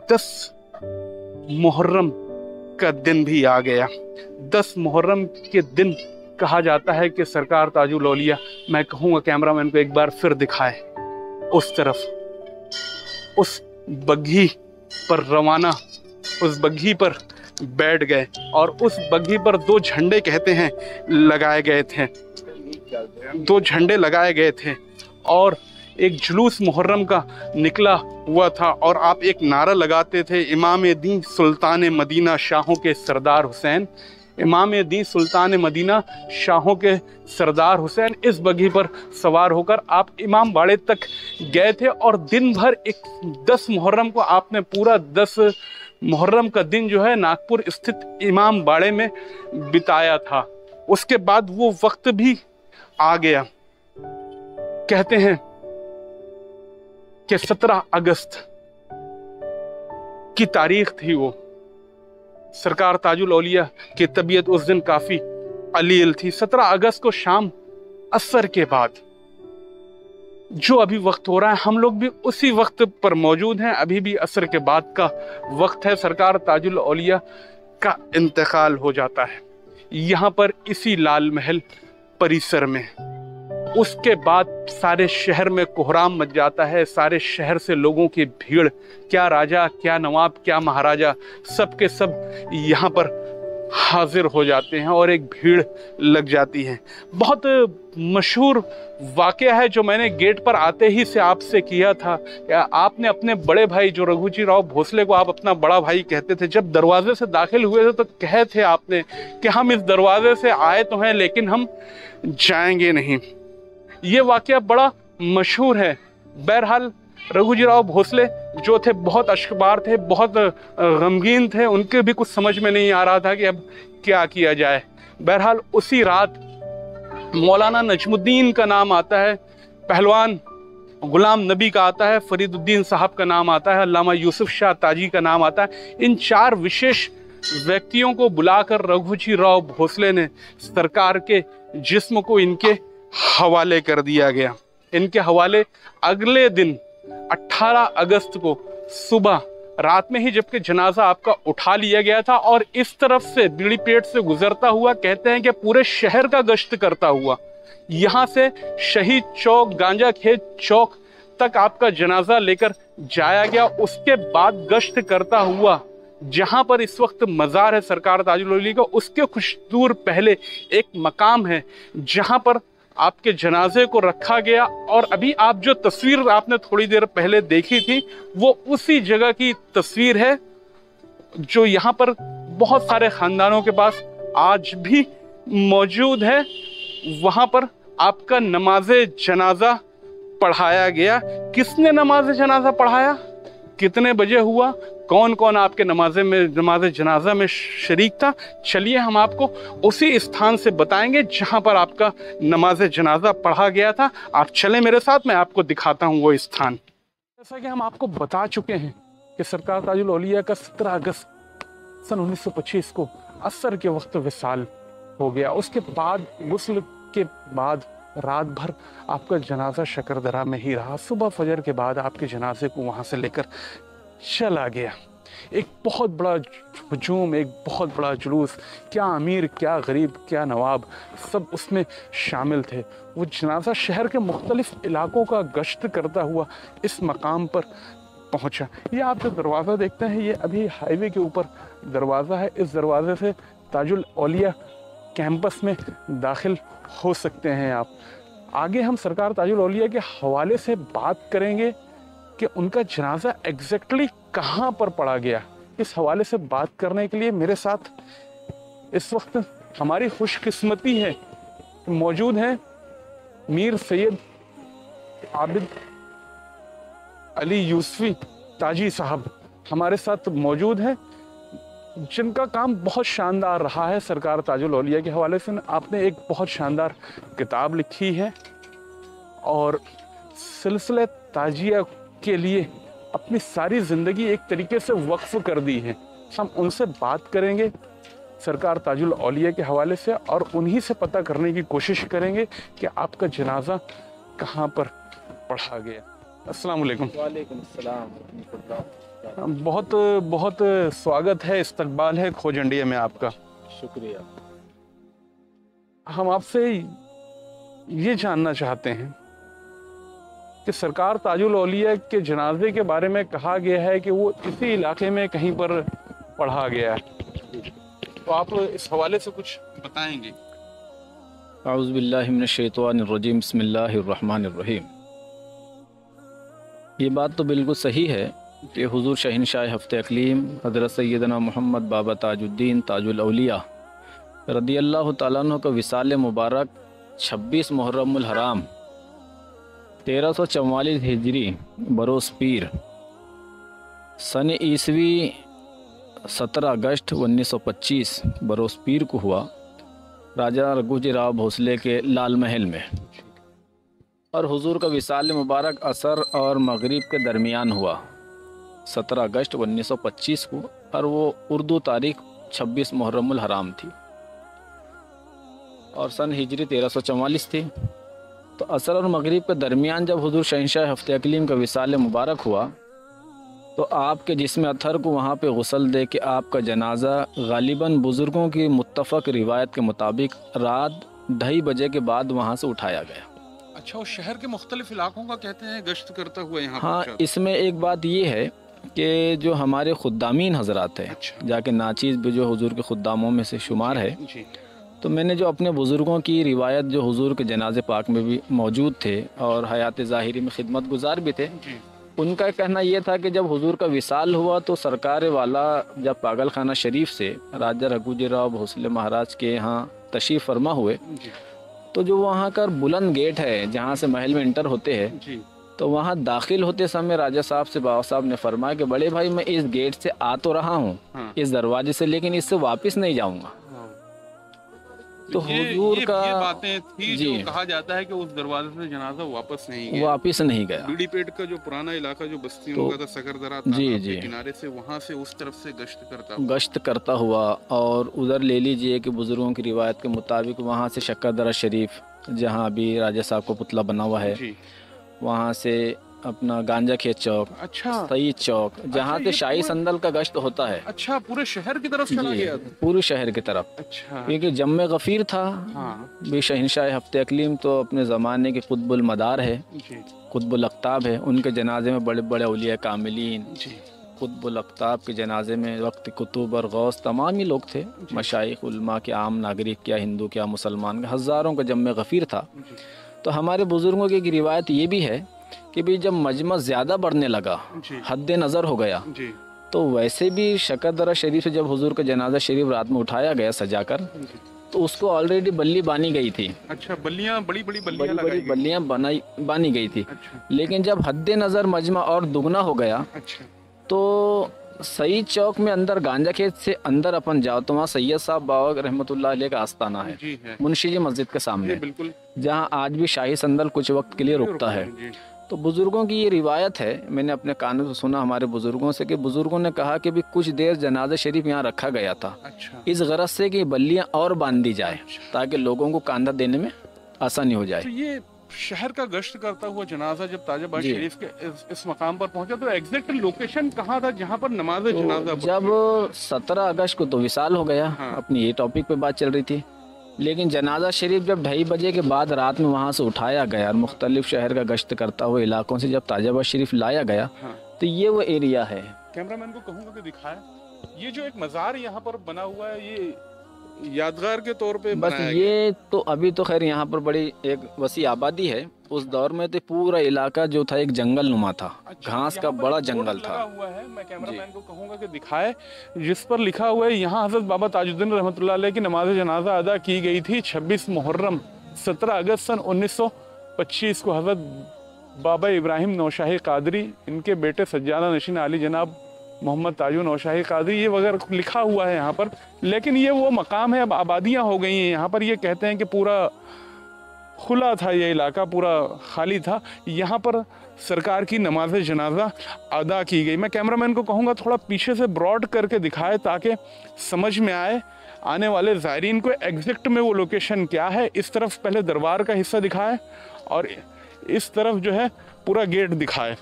10 मुहर्रम का दिन भी आ गया। 10 मुहर्रम के दिन कहा जाता है कि सरकार ताजुल औलिया, मैं कहूँगा कैमरामैन को एक बार फिर दिखाए उस तरफ, उस बग्घी पर रवाना, उस बग्घी पर बैठ गए और उस बग्घी पर 2 झंडे कहते हैं लगाए गए थे। 2 झंडे लगाए गए थे और एक जुलूस मुहर्रम का निकला हुआ था और आप एक नारा लगाते थे, इमाम दीन सुल्तान मदीना शाहों के सरदार हुसैन, इमाम दी सुल्तान मदीना शाहों के सरदार हुसैन इस बग्घी पर सवार होकर आप इमाम बाड़े तक गए थे और दिन भर 10 मुहर्रम को आपने पूरा 10 मुहर्रम का दिन जो है नागपुर स्थित इमाम बाड़े में बिताया था। उसके बाद वो वक्त भी आ गया। कहते हैं कि 17 अगस्त की तारीख थी वो। सरकार ताजुल औलिया की तबीयत उस दिन काफी अलील थी। 17 अगस्त को शाम असर के बाद जो अभी वक्त हो रहा है, हम लोग भी उसी वक्त पर मौजूद हैं। अभी भी असर के बाद का वक्त है। सरकार ताजुल औलिया का इंतकाल हो जाता है यहाँ पर इसी लाल महल परिसर में। उसके बाद सारे शहर में कोहराम मच जाता है। सारे शहर से लोगों की भीड़, क्या राजा, क्या नवाब, क्या महाराजा, सब के सब यहाँ पर हाजिर हो जाते हैं और एक भीड़ लग जाती है। बहुत मशहूर वाकया है जो मैंने गेट पर आते ही से आपसे किया था। आपने अपने बड़े भाई जो रघुजी राव भोसले को आप अपना बड़ा भाई कहते थे, जब दरवाजे से दाखिल हुए थे तो कहे थे आपने कि हम इस दरवाजे से आए तो हैं लेकिन हम जाएंगे नहीं। ये वाकया बड़ा मशहूर है। बहरहाल रघुजी राव भोसले जो थे बहुत अश्कबार थे, बहुत गमगीन थे। उनके भी कुछ समझ में नहीं आ रहा था कि अब क्या किया जाए। बहरहाल उसी रात मौलाना नजमुद्दीन का नाम आता है, पहलवान गुलाम नबी का आता है, फरीदुद्दीन साहब का नाम आता है, अल्लामा यूसुफ शाह ताजी का नाम आता है। इन 4 विशेष व्यक्तियों को बुलाकर रघुजी राव भोसले ने सरकार के जिस्म को इनके हवाले कर दिया गया। इनके हवाले अगले दिन 18 अगस्त को सुबह रात में ही जबकि जनाजा आपका उठा लिया गया था और इस तरफ से बीड़ी पेट से गुजरता हुआ, कहते हैं कि पूरे शहर का गश्त करता हुआ यहाँ से शहीद चौक, गांजा खेत चौक तक आपका जनाजा लेकर जाया गया। उसके बाद गश्त करता हुआ जहां पर इस वक्त मज़ार है सरकार ताजुल औलिया का, उसके कुछ दूर पहले एक मकाम है जहां पर आपके जनाजे को रखा गया। और अभी आप जो तस्वीर आपने थोड़ी देर पहले देखी थी वो उसी जगह की तस्वीर है जो यहाँ पर बहुत सारे खानदानों के पास आज भी मौजूद है। वहाँ पर आपका नमाजे जनाजा पढ़ाया गया। किसने नमाज जनाजा पढ़ाया, कितने बजे हुआ, कौन कौन आपके नमाज जनाजा में शरीक था, चलिए हम आपको उसी स्थान से बताएंगे जहां पर आपका नमाज जनाजा पढ़ा गया था। आप चले मेरे साथ, मैं आपको दिखाता हूं वो स्थान। जैसा कि हम आपको बता चुके हैं कि सरकार ताजुल औलिया का 17 अगस्त सन 1925 को असर के वक्त विसाल हो गया। उसके बाद गुस्ल के बाद रात भर आपका जनाजा शकरदरा में ही रहा। सुबह फजर के बाद आपके जनाजे को वहाँ से लेकर चला गया। एक बहुत बड़ा हुजूम, एक बहुत बड़ा जुलूस, क्या अमीर, क्या गरीब, क्या नवाब, सब उसमें शामिल थे। वो जनाजा शहर के मुख्तलिफ इलाकों का गश्त करता हुआ इस मकाम पर पहुँचा। ये आप जो दरवाज़ा देखते हैं ये अभी हाईवे के ऊपर दरवाज़ा है। इस दरवाजे से ताजुल औलिया कैंपस में दाखिल हो सकते हैं आप। आगे हम सरकार ताजुल औलिया के हवाले से बात करेंगे कि उनका जनाजा एग्जैक्टली कहाँ पर पड़ा गया। इस हवाले से बात करने के लिए मेरे साथ इस वक्त हमारी खुशकिस्मती है मौजूद हैं मीर सैयद आबिद अली यूसुफी ताजी साहब हमारे साथ मौजूद हैं, जिनका काम बहुत शानदार रहा है सरकार ताजुल औलिया के हवाले से। आपने एक बहुत शानदार किताब लिखी है और सिलसिले ताजिया के लिए अपनी सारी ज़िंदगी एक तरीके से वक्फ कर दी है। हम उनसे बात करेंगे सरकार ताजुल औलिया के हवाले से और उन्हीं से पता करने की कोशिश करेंगे कि आपका जनाजा कहाँ पर पढ़ा गया। अस्सलाम वालेकुम। वालेकुम अस्सलाम। बहुत बहुत स्वागत है, इस्तकबाल है खोज इंडिया में आपका। शुक्रिया। हम आपसे ये जानना चाहते हैं कि सरकार ताजुल औलिया के जनाजे के बारे में कहा गया है कि वो इसी इलाके में कहीं पर पढ़ा गया है, तो आप इस हवाले से कुछ बताएंगे? आऊज़ु बिल्लाहि मिनश शैतानिर रजीम, बिस्मिल्लाहिर रहमानिर रहीम। ये बात तो बिल्कुल सही है कि हुजूर शहंशाह हफ्ते अकलीम हज़रत सैयदना मोहम्मद बाबा ताजुद्दीन ताजुल औलिया रदियल्लाहु ताला अन्हु का विसाल मुबारक 26 मुहर्रमुल हराम 1344 हिजरी बरोस पीर सन ईसवी 17 अगस्त 1925 बरोस पीर को हुआ राजा रघुजी राव भोसले के लाल महल में। और हुजूर का विसाल मुबारक असर और मगरिब के दरमियान हुआ 17 अगस्त 1925 को, और वो उर्दू तारीख 26 मुहर्रमुल हराम थी और सन हिजरी 1344 थी। तो असर और मगरिब के दरमियान जब हुजूर शहंशाह हफ्ते अकलीम का विसाल मुबारक हुआ तो आपके जिस्म अथर को वहाँ पे गुस्ल दे के आपका जनाजा गालिबन बुज़ुर्गों की मुत्तफ़क़ रिवायत के मुताबिक रात 2:30 बजे के बाद वहाँ से उठाया गया। अच्छा, उस शहर के मुख्तलिफ इलाकों का कहते हैं गश्त करता हुआ यहाँ। हाँ, इसमें एक बात ये है कि जो हमारे खुद्दामीन हजरात हैं, अच्छा। जाके नाचीज़ भी जो हुजूर के खुद्दामों में से शुमार है जी। तो मैंने जो अपने बुज़ुर्गों की रिवायत जो हुजूर के जनाज़े पाक में भी मौजूद थे और हयात ज़ाहिरी में खिदमत गुजार भी थे जी। उनका कहना ये था कि जब हुजूर का विसाल हुआ तो सरकार वाला जब पागल खाना शरीफ से राजा रघुजी राव भोसले महाराज के यहाँ तशरीफ़ फरमा हुए जी। तो जो वहाँ का बुलंद गेट है जहाँ से महल में इंटर होते हैं जी। तो वहाँ दाखिल होते समय राजा साहब से बाबा साहब ने फरमाया कि बड़े भाई मैं इस गेट से आ तो रहा हूँ, हाँ। इस दरवाजे से, लेकिन इससे वापस नहीं जाऊँगा। तो हुजूर का ये बातें थी जी, जो कहा जाता है कि उस दरवाजे से जनाजा वापस नहीं गया। वापस नहीं गया। बीड़ी पेट का जो पुराना इलाका जो बस्तियों तो, का था, सकरदरा जी के जी किनारे से, वहाँ से उस तरफ से गश्त करता हुआ और उधर ले लीजिए कि बुजुर्गों की रिवायत के मुताबिक वहाँ से शक्करदरा शरीफ जहाँ अभी राजा साहब का पुतला बना हुआ है जी। वहाँ से अपना गांजा खेत चौक, अच्छा, सईद चौक, जहाँ से शाही संदल का गश्त होता है। अच्छा, पूरे शहर की तरफ चला गया था? पूरे शहर की तरफ। अच्छा। क्योंकि जम्मे गफ़ीर था। हाँ। भी शहंशाह हफ्ते अकलीम तो अपने ज़माने के कुतुबुल मदार है, कुतुबुल अख्ताब है। उनके जनाजे में बड़े बड़े औलिया कामिलीन, कुतुबुल अख्ताब के जनाजे में वक्त कुतुब और गौस तमाम ही लोग थे, मशाइख उलमा के, आम नागरिक, क्या हिंदू क्या मुसलमान, हज़ारों का जम्मे गफ़ीर था। तो हमारे बुज़ुर्गों की एक रिवायत ये भी है कि भी जब मजमा ज़्यादा बढ़ने लगा, हद नज़र हो गया, तो वैसे भी शक्करदरा शरीफ से जब हुजूर का जनाजा शरीफ रात में उठाया गया सजाकर, तो उसको ऑलरेडी बल्ली बानी गई थी। अच्छा, बल्लियाँ, बड़ी बड़ी बल्लियाँ बानी गई थी। अच्छा। लेकिन जब हद नज़र मजमा और दुगना हो गया, अच्छा, तो सईद चौक में अंदर गांजा खेत से अंदर अपन जाओ तो वहाँ सैयद साहब बाबा रहमतुल्लाह अलैह का आस्ताना है, मुंशी जी मस्जिद के सामने, बिल्कुल, जहाँ आज भी शाही संदल कुछ वक्त के लिए रुकता है। तो बुज़ुर्गों की ये रिवायत है, मैंने अपने कानों से सुना हमारे बुज़ुर्गों से कि बुज़ुर्गों ने कहा कि भी कुछ देर जनाजा शरीफ यहाँ रखा गया था। अच्छा। इस गरज से कि बल्लियाँ और बांध दी जाए ताकि लोगों को कांधा देने में आसानी हो जाए। तो ये शहर का गश्त करता हुआ जनाजा जब ताजाबाद शरीफ के इस मकाम पर पहुंचा तो एग्जैक्ट लोकेशन कहाँ था जहाँ पर नमाज जनाजा? जब 17 अगस्त को तो विसाल हो गया। हाँ। अपनी ये टॉपिक पे बात चल रही थी, लेकिन जनाजा शरीफ जब 2:30 बजे के बाद रात में वहाँ से उठाया गया और मुख्तलिफ शहर का गश्त करता हुआ इलाकों से जब ताजाबाद शरीफ लाया गया, हाँ। तो ये वो एरिया है। कैमरामैन को कहूँगा कि दिखाए, ये जो एक मज़ार यहाँ पर बना हुआ है, ये यादगार के तौर पे बस ये तो अभी तो खैर यहाँ पर बड़ी एक वसी आबादी है। उस दौर में तो पूरा इलाका जो था एक जंगल नुमा था। अच्छा, घास का बड़ा जंगल था। हुआ है, मैं कैमरामैन को कहूँगा कि दिखाए, जिस पर लिखा हुआ है यहाँ हज़रत बाबा ताजुद्दीन रहमतुल्लाह अलैह की नमाज जनाजा अदा की गई थी 26 मुहर्रम 17 अगस्त सन 1925 को। हज़रत बाबा इब्राहिम नौशाही कादरी, इनके बेटे सज्जादा नशीन आली जनाब मोहम्मद ताजू नौशाही कादरी, ये वगैरह लिखा हुआ है यहाँ पर। लेकिन ये वो मकाम है, अब आबादियाँ हो गई हैं यहाँ पर। ये कहते हैं कि पूरा खुला था, ये इलाका पूरा खाली था। यहाँ पर सरकार की नमाज जनाजा अदा की गई। मैं कैमरामैन को कहूँगा थोड़ा पीछे से ब्रॉड करके दिखाए ताकि समझ में आए आने वाले ज़ायरीन को एग्जैक्ट में वो लोकेशन क्या है। इस तरफ पहले दरबार का हिस्सा दिखाए और इस तरफ जो है पूरा गेट दिखाए।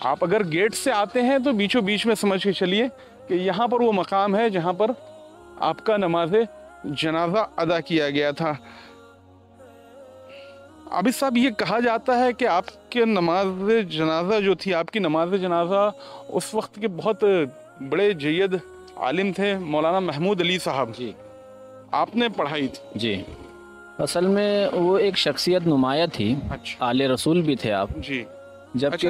आप अगर गेट से आते हैं तो बीचों बीच में समझ के चलिए कि यहाँ पर वो मकाम है जहाँ पर आपका नमाज जनाजा अदा किया गया था। अभी साहब ये कहा जाता है कि आपके नमाज जनाजा जो थी, आपकी नमाज जनाजा उस वक्त के बहुत बड़े जय्यद आलिम थे, मौलाना महमूद अली साहब जी, आपने पढ़ाई थी जी। असल में वो एक शख्सियत नुमाया थी। अच्छा। आले रसूल भी थे आप जी। जबकि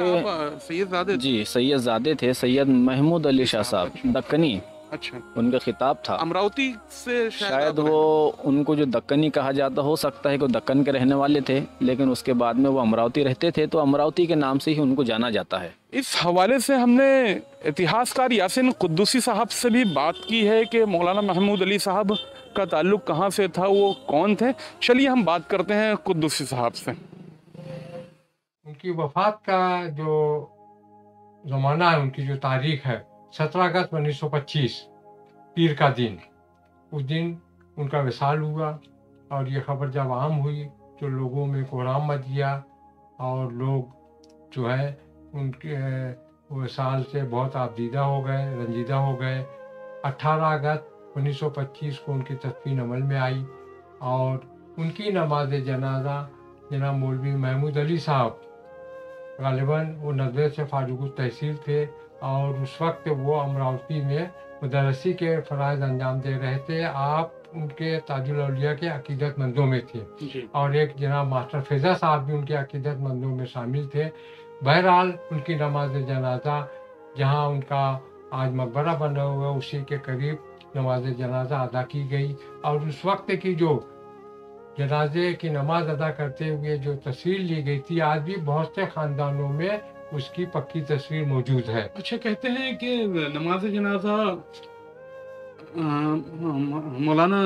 सैयदजादे जी सैयदजादे थे, सैयद महमूद अली शाह साहब दक्कनी, अच्छा, उनका खिताब था। अमरावती से शायद वो उनको जो दक्कनी कहा जाता, हो सकता है कि दक्कन के रहने वाले थे, लेकिन उसके बाद में वो अमरावती रहते थे, तो अमरावती के नाम से ही उनको जाना जाता है। इस हवाले से हमने इतिहासकार यासिन कुद्दूसी साहब से भी बात की है कि मौलाना महमूद अली साहब का ताल्लुक कहाँ से था, वो कौन थे। चलिए हम बात करते हैं कुद्दूसी साहब से। उनकी वफ़ात का जो ज़माना है, उनकी जो तारीख है 17 अगस्त 1925 पीर का दिन, उस दिन उनका विसाल हुआ। और ये खबर जब आम हुई तो लोगों में कोहराम मच गया और लोग जो है उनके विसाल से बहुत आबदीदा हो गए, रंजीदा हो गए। 18 अगस्त 1925 को उनकी तदफीन अमल में आई और उनकी नमाज जनाजा जनाब मौलवी महमूद अली साहब, गालिबन वो नदवे से फारूक तहसील थे और उस वक्त वो अमरावती में मुदरसी के फ़राइज़ अंजाम दे रहे थे। आप उनके ताजुल औलिया के अकीदतमंदों में थे और एक जनाब मास्टर फ़ैज़ा साहब भी उनके अकीदतमंदों में शामिल थे। बहरहाल उनकी नमाज जनाजा जहाँ उनका आज मकबरा बना हुआ है उसी के करीब नमाज जनाजा अदा की गई। और उस वक्त की जो जनाजे की नमाज अदा करते हुए जो तस्वीर ली गई थी, आज भी बहुत से ख़ानदानों में उसकी पक्की तस्वीर मौजूद है। अच्छा, कहते हैं कि नमाज जनाजा मौलाना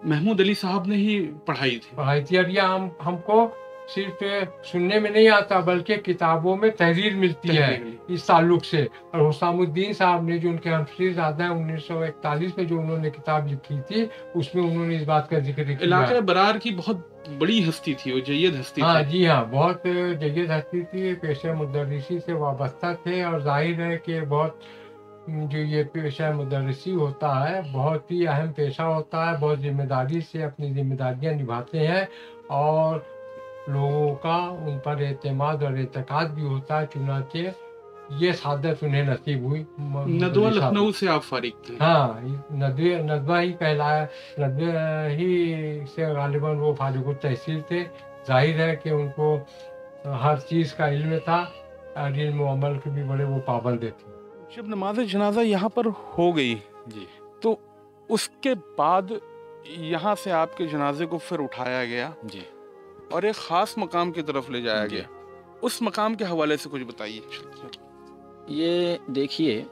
महमूद अली साहब ने ही पढ़ाई थी। और यह हमको सिर्फ सुनने में नहीं आता बल्कि किताबों में तहरीर मिलती है इस ताल्लुक से। और हुसामुद्दीन साहब ने जो उनके हमशरीज़ादा हैं 1941 में जो उन्होंने किताब लिखी थी उसमें उन्होंने इस बात का जिक्र किया। इलाका बरार की बहुत बड़ी हस्ती थी, वो जय्यद हस्ती हाँ जी हाँ, बहुत जय्यद हस्ती थी, पेशे मुदर्रिसी से वाबस्ता थे। और जाहिर है कि बहुत जो ये पेशा मुदर्रिसी होता है बहुत ही अहम पेशा होता है, बहुत जिम्मेदारी से अपनी जिम्मेदारियाँ निभाते हैं और लोगों का उन पर एतमाद और एतकाद भी होता है। चुनाचे ये सादत उन्हें नसीब हुई। नदवा लखनऊ से आप फारिग थे? हाँ, नदवा ही कहलाया, नदवा ही से गालिबन वो फारूक तहसील थे। जाहिर है कि उनको हर चीज़ का इल्म था और इल्म अमल के भी बड़े वो पाबंद थे। जब नमाज जनाजा यहाँ पर हो गई जी, तो उसके बाद यहाँ से आपके जनाजे को फिर उठाया गया जी और एक ख़ास मकाम की तरफ ले जाया गया। उस मकाम के हवाले से कुछ बताइए। ये देखिए,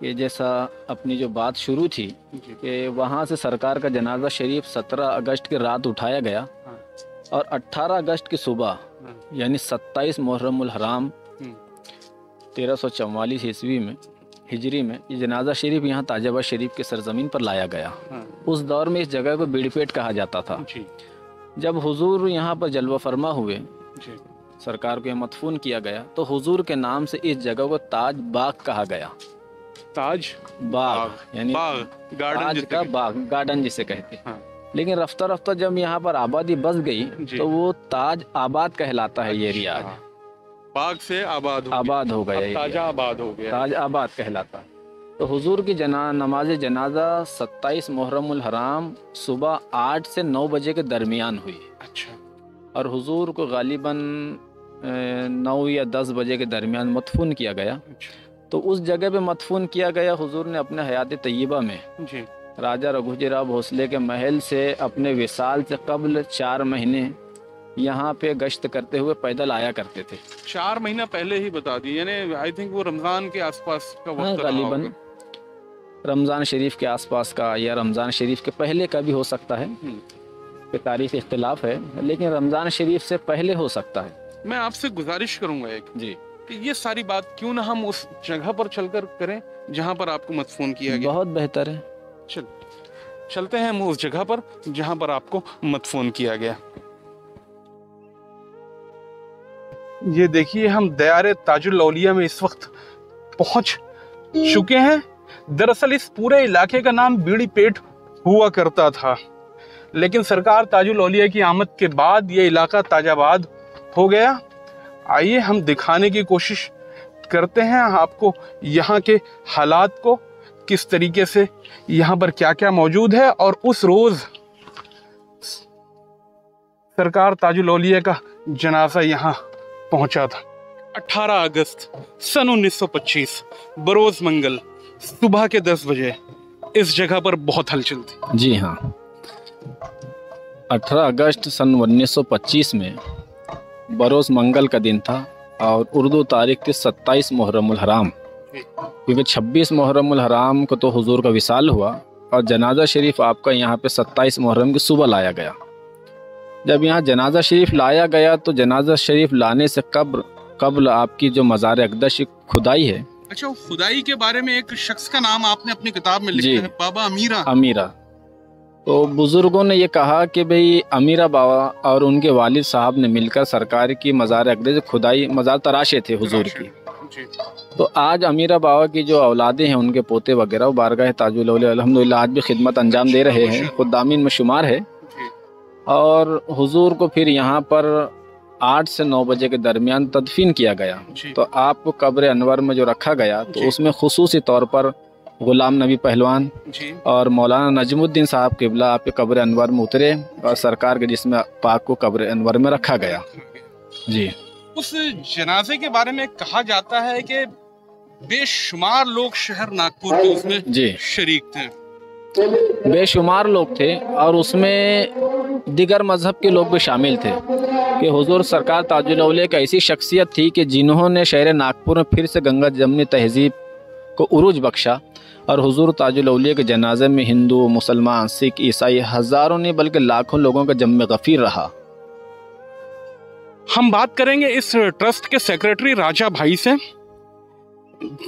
ये जैसा अपनी जो बात शुरू थी कि वहाँ से सरकार का जनाजा शरीफ 17 अगस्त की रात उठाया गया और 18 अगस्त की सुबह यानी 27 मुहर्रमुल हराम 1344 ईस्वी में हिजरी में ये जनाजा शरीफ यहाँ ताजाबाद शरीफ के सरजमीन पर लाया गया। उस दौर में इस जगह को बीड़ीपेट कहा जाता था। जब हुजूर यहाँ पर जलवा फरमा हुए, सरकार को मदफून किया गया, तो हुजूर के नाम से इस जगह को ताज बाग कहा गया। ताज बाग यानी ताज का बाग, गार्डन जिसे कहते हैं। हाँ। लेकिन रफ्ता रफ्ता जब यहाँ पर आबादी बस गई तो वो ताज आबाद कहलाता है। ये एरिया बाग से आबाद हो गया, ताजा आबाद हो गया, ताज आबाद कहलाता है। तो हुजूर की नमाज जनाजा 27 मुहर्रमुल हराम सुबह 8 से 9 बजे के दरमियान हुई। अच्छा। और हुजूर को गालिबन 9 या 10 बजे के दरमियान मदफून किया गया। अच्छा। तो उस जगह पे मदफून किया गया। हुजूर ने अपने हयात तय्यबा में जी राजा रघुजीराव भोसले के महल से अपने विसाल से कबल 4 महीने यहाँ पे गश्त करते हुए पैदल आया करते थे। 4 महीना पहले ही बता दी, यानी आई थिंक वो रमज़ान के आसपास का वक्त गालिबन रमज़ान शरीफ के आसपास का या रमज़ान शरीफ के पहले का भी हो सकता है, कि तारीख इख्तिलाफ है, लेकिन रमज़ान शरीफ से पहले हो सकता है। मैं आपसे गुजारिश करूँगा एक जी कि ये सारी बात क्यों ना हम उस जगह पर चलकर करें जहाँ पर आपको मदफून किया गया। बहुत बेहतर है, चलते हैं हम उस जगह पर जहाँ पर आपको मदफून किया गया। ये देखिए, हम दयारे ताजुल औलिया में इस वक्त पहुंच चुके हैं। दरअसल इस पूरे इलाके का नाम बीड़ीपेट हुआ करता था, लेकिन सरकार ताजुल औलिया की आमद के बाद ये इलाका ताजाबाद हो गया। आइए हम दिखाने की कोशिश करते हैं आपको यहाँ के हालात को, किस तरीके से यहाँ पर क्या क्या मौजूद है। और उस रोज सरकार ताजुल औलिया का जनाजा यहाँ पहुंचा था। 18 अगस्त सन 1925 बरोज मंगल सुबह के 10 बजे इस जगह पर बहुत हलचल थी। जी हाँ, 18 अगस्त सन 1925 में बरोज मंगल का दिन था और उर्दू तारीख थी 27 मुहर्रमुल हराम, क्योंकि 26 मुहर्रमुल हराम को तो हुजूर का विसाल हुआ और जनाजा शरीफ आपका यहाँ पे 27 मुहर्रम की सुबह लाया गया। जब यहाँ जनाजा शरीफ लाया गया तो जनाजा शरीफ लाने से कब्ल आपकी जो मज़ार अक़दस खुदाई है। अच्छा, खुदाई के बारे में एक शख्स का नाम आपने अपनी किताब में लिखा है, बाबा अमीरा। तो बुजुर्गों ने ये कहा कि भाई अमीरा बाबा और उनके वालिद साहब ने मिलकर सरकार की मज़ार अक़दस खुदाई मज़ार तराशे थे हुजूर की। तो आज अमीरा बाबा की जो औलादे हैं, उनके पोते वगैरह, वो बारगाह ताजुल औलिया अल्हम्दुलिल्लाह आज भी खिदमत अंजाम दे रहे हैं, खुदामीन में शुमार है। और हुजूर को फिर यहाँ पर 8 से 9 बजे के दरमियान तदफीन किया गया। तो आपको कब्र अनवर में जो रखा गया तो उसमें खुसूसी तौर पर गुलाम नबी पहलवान और मौलाना नजमुद्दीन साहब क़िबला आपके कब्र अनवर में उतरे और सरकार के जिस्म पाक को कब्र अनवर में रखा गया। जी, उस जनाजे के बारे में कहा जाता है कि बेशुमार लोग शहर नागपुर के उसमें जी शरीक थे, बेशुमार लोग थे और उसमें दिगर मजहब के लोग भी शामिल थे कि हुजूर सरकार ताजुल औलिया एक ऐसी शख्सियत थी कि जिन्होंने शहर नागपुर में फिर से गंगा जमनी तहजीब को उरूज बख्शा और हुजूर ताजुल औलिया के जनाजे में हिंदू, मुसलमान, सिख, ईसाई हज़ारों नहीं बल्कि लाखों लोगों का जम्मे गफ़ीर रहा। हम बात करेंगे इस ट्रस्ट के सेक्रेटरी राजा भाई से।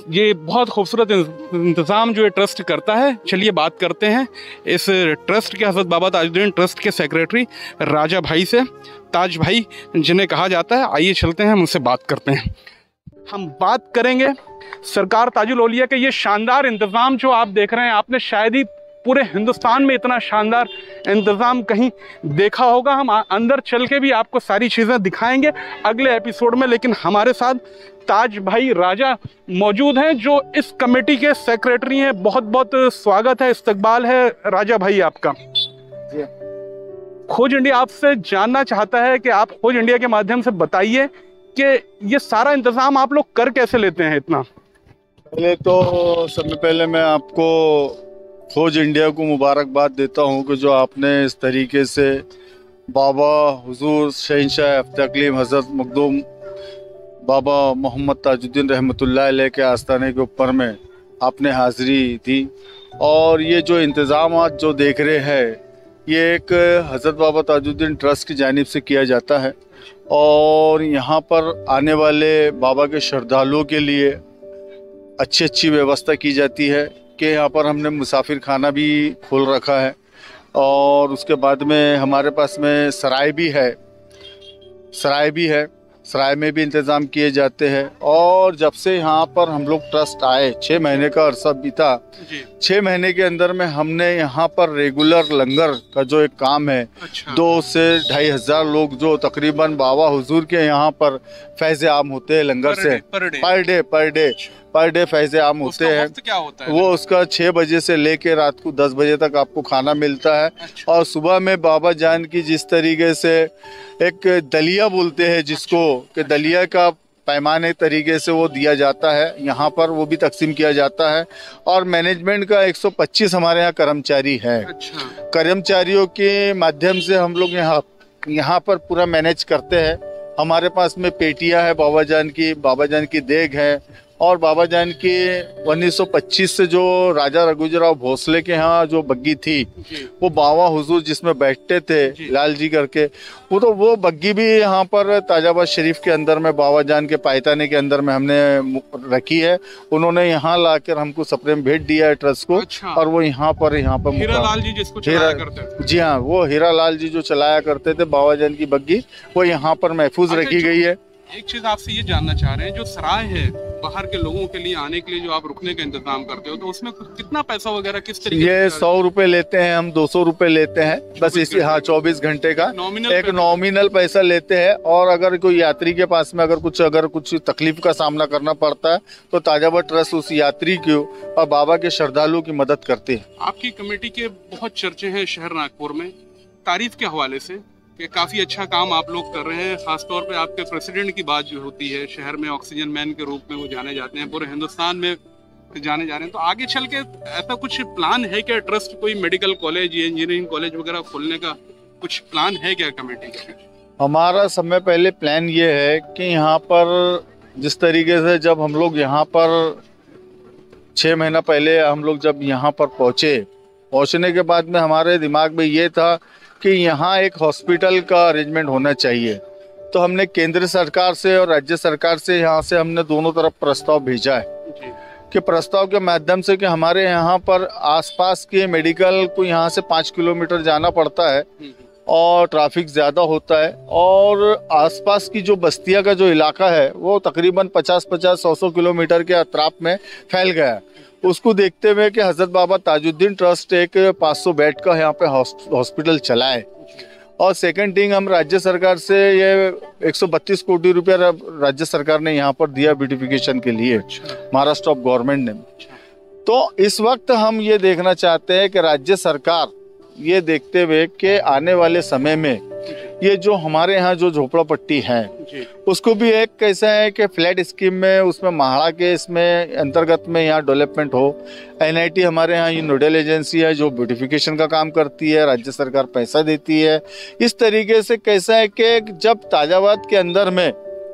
ये बहुत खूबसूरत इंतज़ाम जो ये ट्रस्ट करता है। चलिए बात करते हैं इस ट्रस्ट के हज़रत बाबा ताजुद्दीन ट्रस्ट के सेक्रेटरी राजा भाई से, ताज भाई जिन्हें कहा जाता है। आइए चलते हैं, हम उनसे बात करते हैं। हम बात करेंगे सरकार ताजुल औलिया के ये शानदार इंतज़ाम जो आप देख रहे हैं। आपने शायद ही पूरे हिंदुस्तान में इतना शानदार इंतज़ाम कहीं देखा होगा। हम अंदर चल के भी आपको सारी चीज़ें दिखाएंगे अगले एपिसोड में, लेकिन हमारे साथ ताज भाई राजा मौजूद हैं जो इस कमेटी के सेक्रेटरी हैं। बहुत बहुत स्वागत है, इस्तकबाल है राजा भाई आपका। खोज इंडिया आपसे जानना चाहता है कि आप खोज इंडिया के माध्यम से बताइए कि ये सारा इंतज़ाम आप लोग कर कैसे लेते हैं इतना? पहले तो सबसे पहले मैं आपको खोज इंडिया को मुबारकबाद देता हूँ कि जो आपने इस तरीके से बाबा हुजूर शहंशाह हफ्ते अक़लीम हज़रत मखदूम बाबा मोहम्मद ताजुद्दीन रहमतुल्लाह अलैह के आस्थाने के ऊपर में आपने हाज़िरी दी। और ये जो इंतज़ाम आज जो देख रहे हैं ये एक हज़रत बाबा ताजुद्दीन ट्रस्ट की जानिब से किया जाता है और यहाँ पर आने वाले बाबा के श्रद्धालुओं के लिए अच्छी व्यवस्था की जाती है कि यहाँ पर हमने मुसाफिर खाना भी खोल रखा है और उसके बाद में हमारे पास में सराय भी है, सराय में भी इंतज़ाम किए जाते हैं। और जब से यहाँ पर हम लोग ट्रस्ट आए 6 महीने का अरसा बीता, 6 महीने के अंदर में हमने यहाँ पर रेगुलर लंगर का जो एक काम है, 2 से 2,500 हज़ार लोग जो तकरीबन बाबा हुजूर के यहाँ पर फैज़ आम होते हैं लंगर से पर डे फैज़ आम होते हैं। क्या होता है? वो उसका 6 बजे से लेके रात को 10 बजे तक आपको खाना मिलता है। और सुबह में बाबा जान की जिस तरीके से एक दलिया बोलते हैं जिसको कि दलिया का पैमाने तरीके से वो दिया जाता है, यहाँ पर वो भी तकसीम किया जाता है। और मैनेजमेंट का 125 हमारे यहाँ कर्मचारी हैं। कर्मचारियों के माध्यम से हम लोग यहाँ पर पूरा मैनेज करते हैं। हमारे पास में पेटियाँ है बाबा जान की देग है। और बाबा जान की 1925 से जो राजा रघुजीराव भोसले के यहाँ जो बग्गी थी वो बाबा हुजूर जिसमें बैठते थे लाल जी करके, वो बग्गी भी यहाँ पर ताजाबाद शरीफ के अंदर में बाबा जान के पायताने के अंदर में हमने रखी है। उन्होंने यहाँ लाकर हमको सप्रेम भेंट दिया है ट्रस्ट को। और वो यहाँ पर हीरा लाल जी जिसको चलाया करते थे। जी हाँ, वो हीरा लाल जी जो चलाया करते थे बाबा जान की बग्गी, वो यहाँ पर महफूज रखी गई है। एक चीज आपसे ये जानना चाह रहे हैं, जो सराय है बाहर के लोगों के लिए आने के लिए जो आप रुकने का इंतजाम करते हो, तो उसमें कितना पैसा वगैरह किस तरीके? ये 100 रुपए लेते हैं, हम 200 रुपए लेते हैं बस इसी। हाँ, 24 घंटे का एक नॉमिनल पैसा लेते हैं। और अगर कोई यात्री के पास में अगर कुछ तकलीफ का सामना करना पड़ता है तो ताजाबाद ट्रस्ट उस यात्री को और बाबा के श्रद्धालुओं की मदद करती है। आपकी कमेटी के बहुत चर्चे हैं शहर नागपुर में, तारीफ के हवाले से कि काफ़ी अच्छा काम आप लोग कर रहे हैं। ख़ासतौर पे आपके प्रेसिडेंट की बात जो होती है, शहर में ऑक्सीजन मैन के रूप में वो जाने जाते हैं, पूरे हिंदुस्तान में जाने जा रहे हैं। तो आगे चल के ऐसा कुछ प्लान है क्या, ट्रस्ट कोई मेडिकल कॉलेज या इंजीनियरिंग कॉलेज वगैरह खोलने का कुछ प्लान है क्या कमेटी का? हमारा समय पहले प्लान ये है कि यहाँ पर जिस तरीके से जब हम लोग यहाँ पर 6 महीना पहले हम लोग जब यहाँ पर पहुँचने के बाद में हमारे दिमाग में ये था कि यहाँ एक हॉस्पिटल का अरेंजमेंट होना चाहिए। तो हमने केंद्र सरकार से और राज्य सरकार से यहाँ से हमने दोनों तरफ प्रस्ताव भेजा है कि प्रस्ताव के माध्यम से कि हमारे यहाँ पर आसपास के मेडिकल को यहाँ से 5 किलोमीटर जाना पड़ता है और ट्रैफिक ज़्यादा होता है, और आसपास की जो बस्तियाँ का जो इलाका है वो तकरीबन 50-50, 100-100 किलोमीटर के अतराफ में फैल गया है। उसको देखते हुए कि हज़रत बाबा ताजुद्दीन ट्रस्ट एक 500 बेड का यहाँ पे हॉस्पिटल चलाए। और सेकंड थिंग, हम राज्य सरकार से ये 132 कोटी रुपया राज्य सरकार ने यहाँ पर दिया ब्यूटिफिकेशन के लिए, महाराष्ट्र ऑफ गवर्नमेंट ने। तो इस वक्त हम ये देखना चाहते हैं कि राज्य सरकार ये देखते हुए कि आने वाले समय में ये जो हमारे यहाँ जो झोपड़ा पट्टी है उसको भी एक कैसा है कि फ्लैट स्कीम में उसमें महाड़ा के इसमें अंतर्गत में यहाँ डेवलपमेंट हो। NIT हमारे यहाँ ये नोडल एजेंसी है जो ब्यूटिफिकेशन का काम करती है, राज्य सरकार पैसा देती है। इस तरीके से कैसा है कि जब ताजाबाद के अंदर में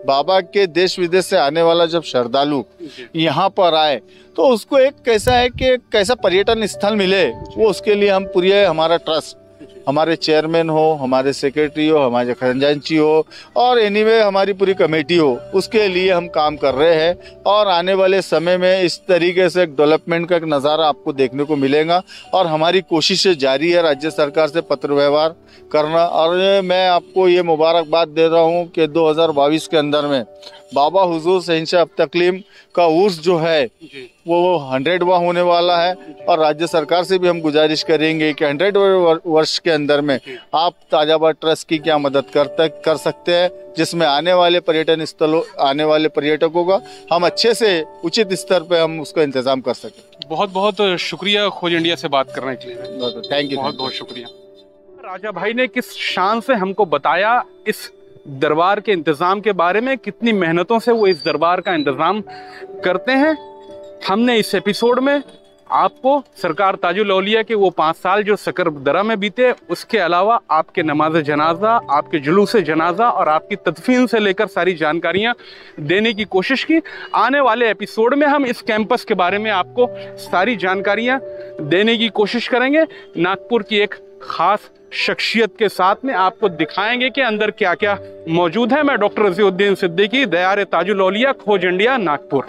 बाबा के देश विदेश से आने वाला जब श्रद्धालु यहाँ पर आए तो उसको एक कैसा है कि कैसा पर्यटन स्थल मिले, वो उसके लिए हम पूरी हमारा ट्रस्ट, हमारे चेयरमैन हो, हमारे सेक्रेटरी हो, हमारे खजांची हो और एनीवे हमारी पूरी कमेटी हो, उसके लिए हम काम कर रहे हैं। और आने वाले समय में इस तरीके से एक डेवलपमेंट का एक नज़ारा आपको देखने को मिलेगा और हमारी कोशिशें जारी है राज्य सरकार से पत्र व्यवहार करना। और मैं आपको ये मुबारकबाद दे रहा हूँ कि 2022 के अंदर में बाबा हुजूर शहंशाह अब्तकलीम का उर्स जो है वो 100वां होने वाला है। और राज्य सरकार से भी हम गुजारिश करेंगे कि 100 वर्ष के अंदर में आप ताजाबाद ट्रस्ट की क्या मदद कर सकते हैं, जिसमें आने वाले पर्यटन स्थलों, आने वाले पर्यटकों का हम अच्छे से उचित स्तर पे हम उसका इंतजाम कर सकें। बहुत बहुत शुक्रिया खोज इंडिया से बात करने के लिए। थैंक यू, बहुत बहुत शुक्रिया। राजा भाई ने किस शान से हमको बताया इस दरबार के इंतज़ाम के बारे में, कितनी मेहनतों से वो इस दरबार का इंतज़ाम करते हैं। हमने इस एपिसोड में आपको सरकार ताजुल औलिया के वो 5 साल जो सकरदरा में बीते, उसके अलावा आपके नमाज जनाजा, आपके जुलूस जनाजा और आपकी तदफीन से लेकर सारी जानकारियां देने की कोशिश की। आने वाले एपिसोड में हम इस कैंपस के बारे में आपको सारी जानकारियां देने की कोशिश करेंगे। नागपुर की एक ख़ास शख्सियत के साथ में आपको दिखाएंगे कि अंदर क्या क्या मौजूद है। मैं डॉक्टर रजीउद्दीन सिद्दीकी, दयार ताजुल औलिया, खोज इंडिया, नागपुर।